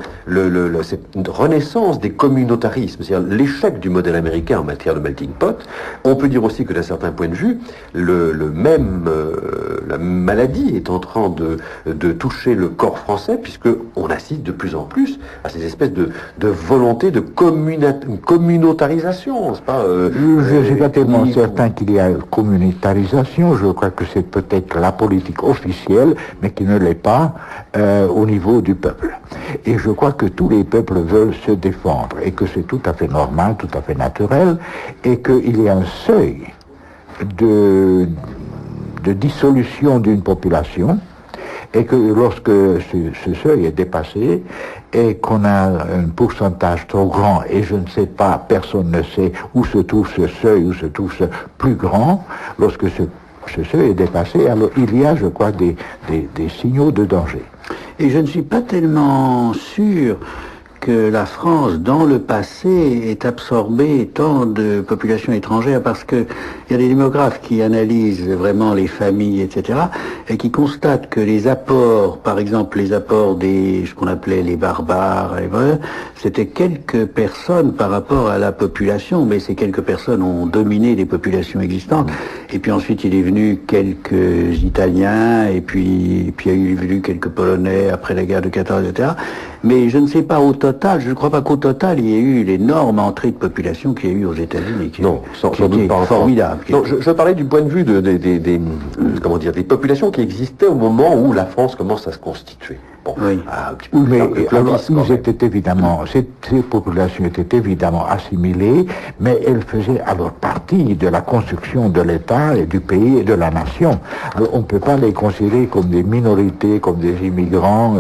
cette renaissance des communautarismes, c'est-à-dire l'échec du modèle américain en matière de melting pot. On peut dire aussi que d'un certain point de vue, la maladie est en train de toucher le corps français, puisque on assiste de plus en plus à ces espèces de volonté de communautarisation, n'est-ce pas Je ne suis pas tellement certain qu'il y a communautarisation. Je crois que c'est peut-être la politique officielle, mais qui ne l'est pas au niveau du peuple. Et je crois que tous les peuples veulent se défendre, et que c'est tout à fait normal, tout à fait naturel, et qu'il y a un seuil de dissolution d'une population, et que lorsque ce seuil est dépassé, et qu'on a un pourcentage trop grand, et je ne sais pas, personne ne sait où se trouve ce seuil, où se trouve ce plus grand, lorsque ce seuil est dépassé, alors il y a, je crois, des signaux de danger. Et je ne suis pas tellement sûr que la France, dans le passé, ait absorbé tant de populations étrangères, parce que il y a des démographes qui analysent vraiment les familles, etc., et qui constatent que les apports, par exemple les apports ce qu'on appelait les barbares, c'était quelques personnes par rapport à la population, mais ces quelques personnes ont dominé les populations existantes. Et puis ensuite il est venu quelques Italiens, et puis il y a eu quelques Polonais après la guerre de 14, etc. Mais je ne sais pas au total, je ne crois pas qu'au total il y ait eu l'énorme entrée de population qu'il y a eu aux États-Unis. Non, sans doute pas formidable. Non, je parlais du point de vue des populations qui existaient au moment où la France commence à se constituer. Bon, oui. Mais alors, ces populations étaient évidemment assimilées, mais elles faisaient alors partie de la construction de l'État et du pays et de la nation. Alors on ne peut pas les considérer comme des minorités, comme des immigrants.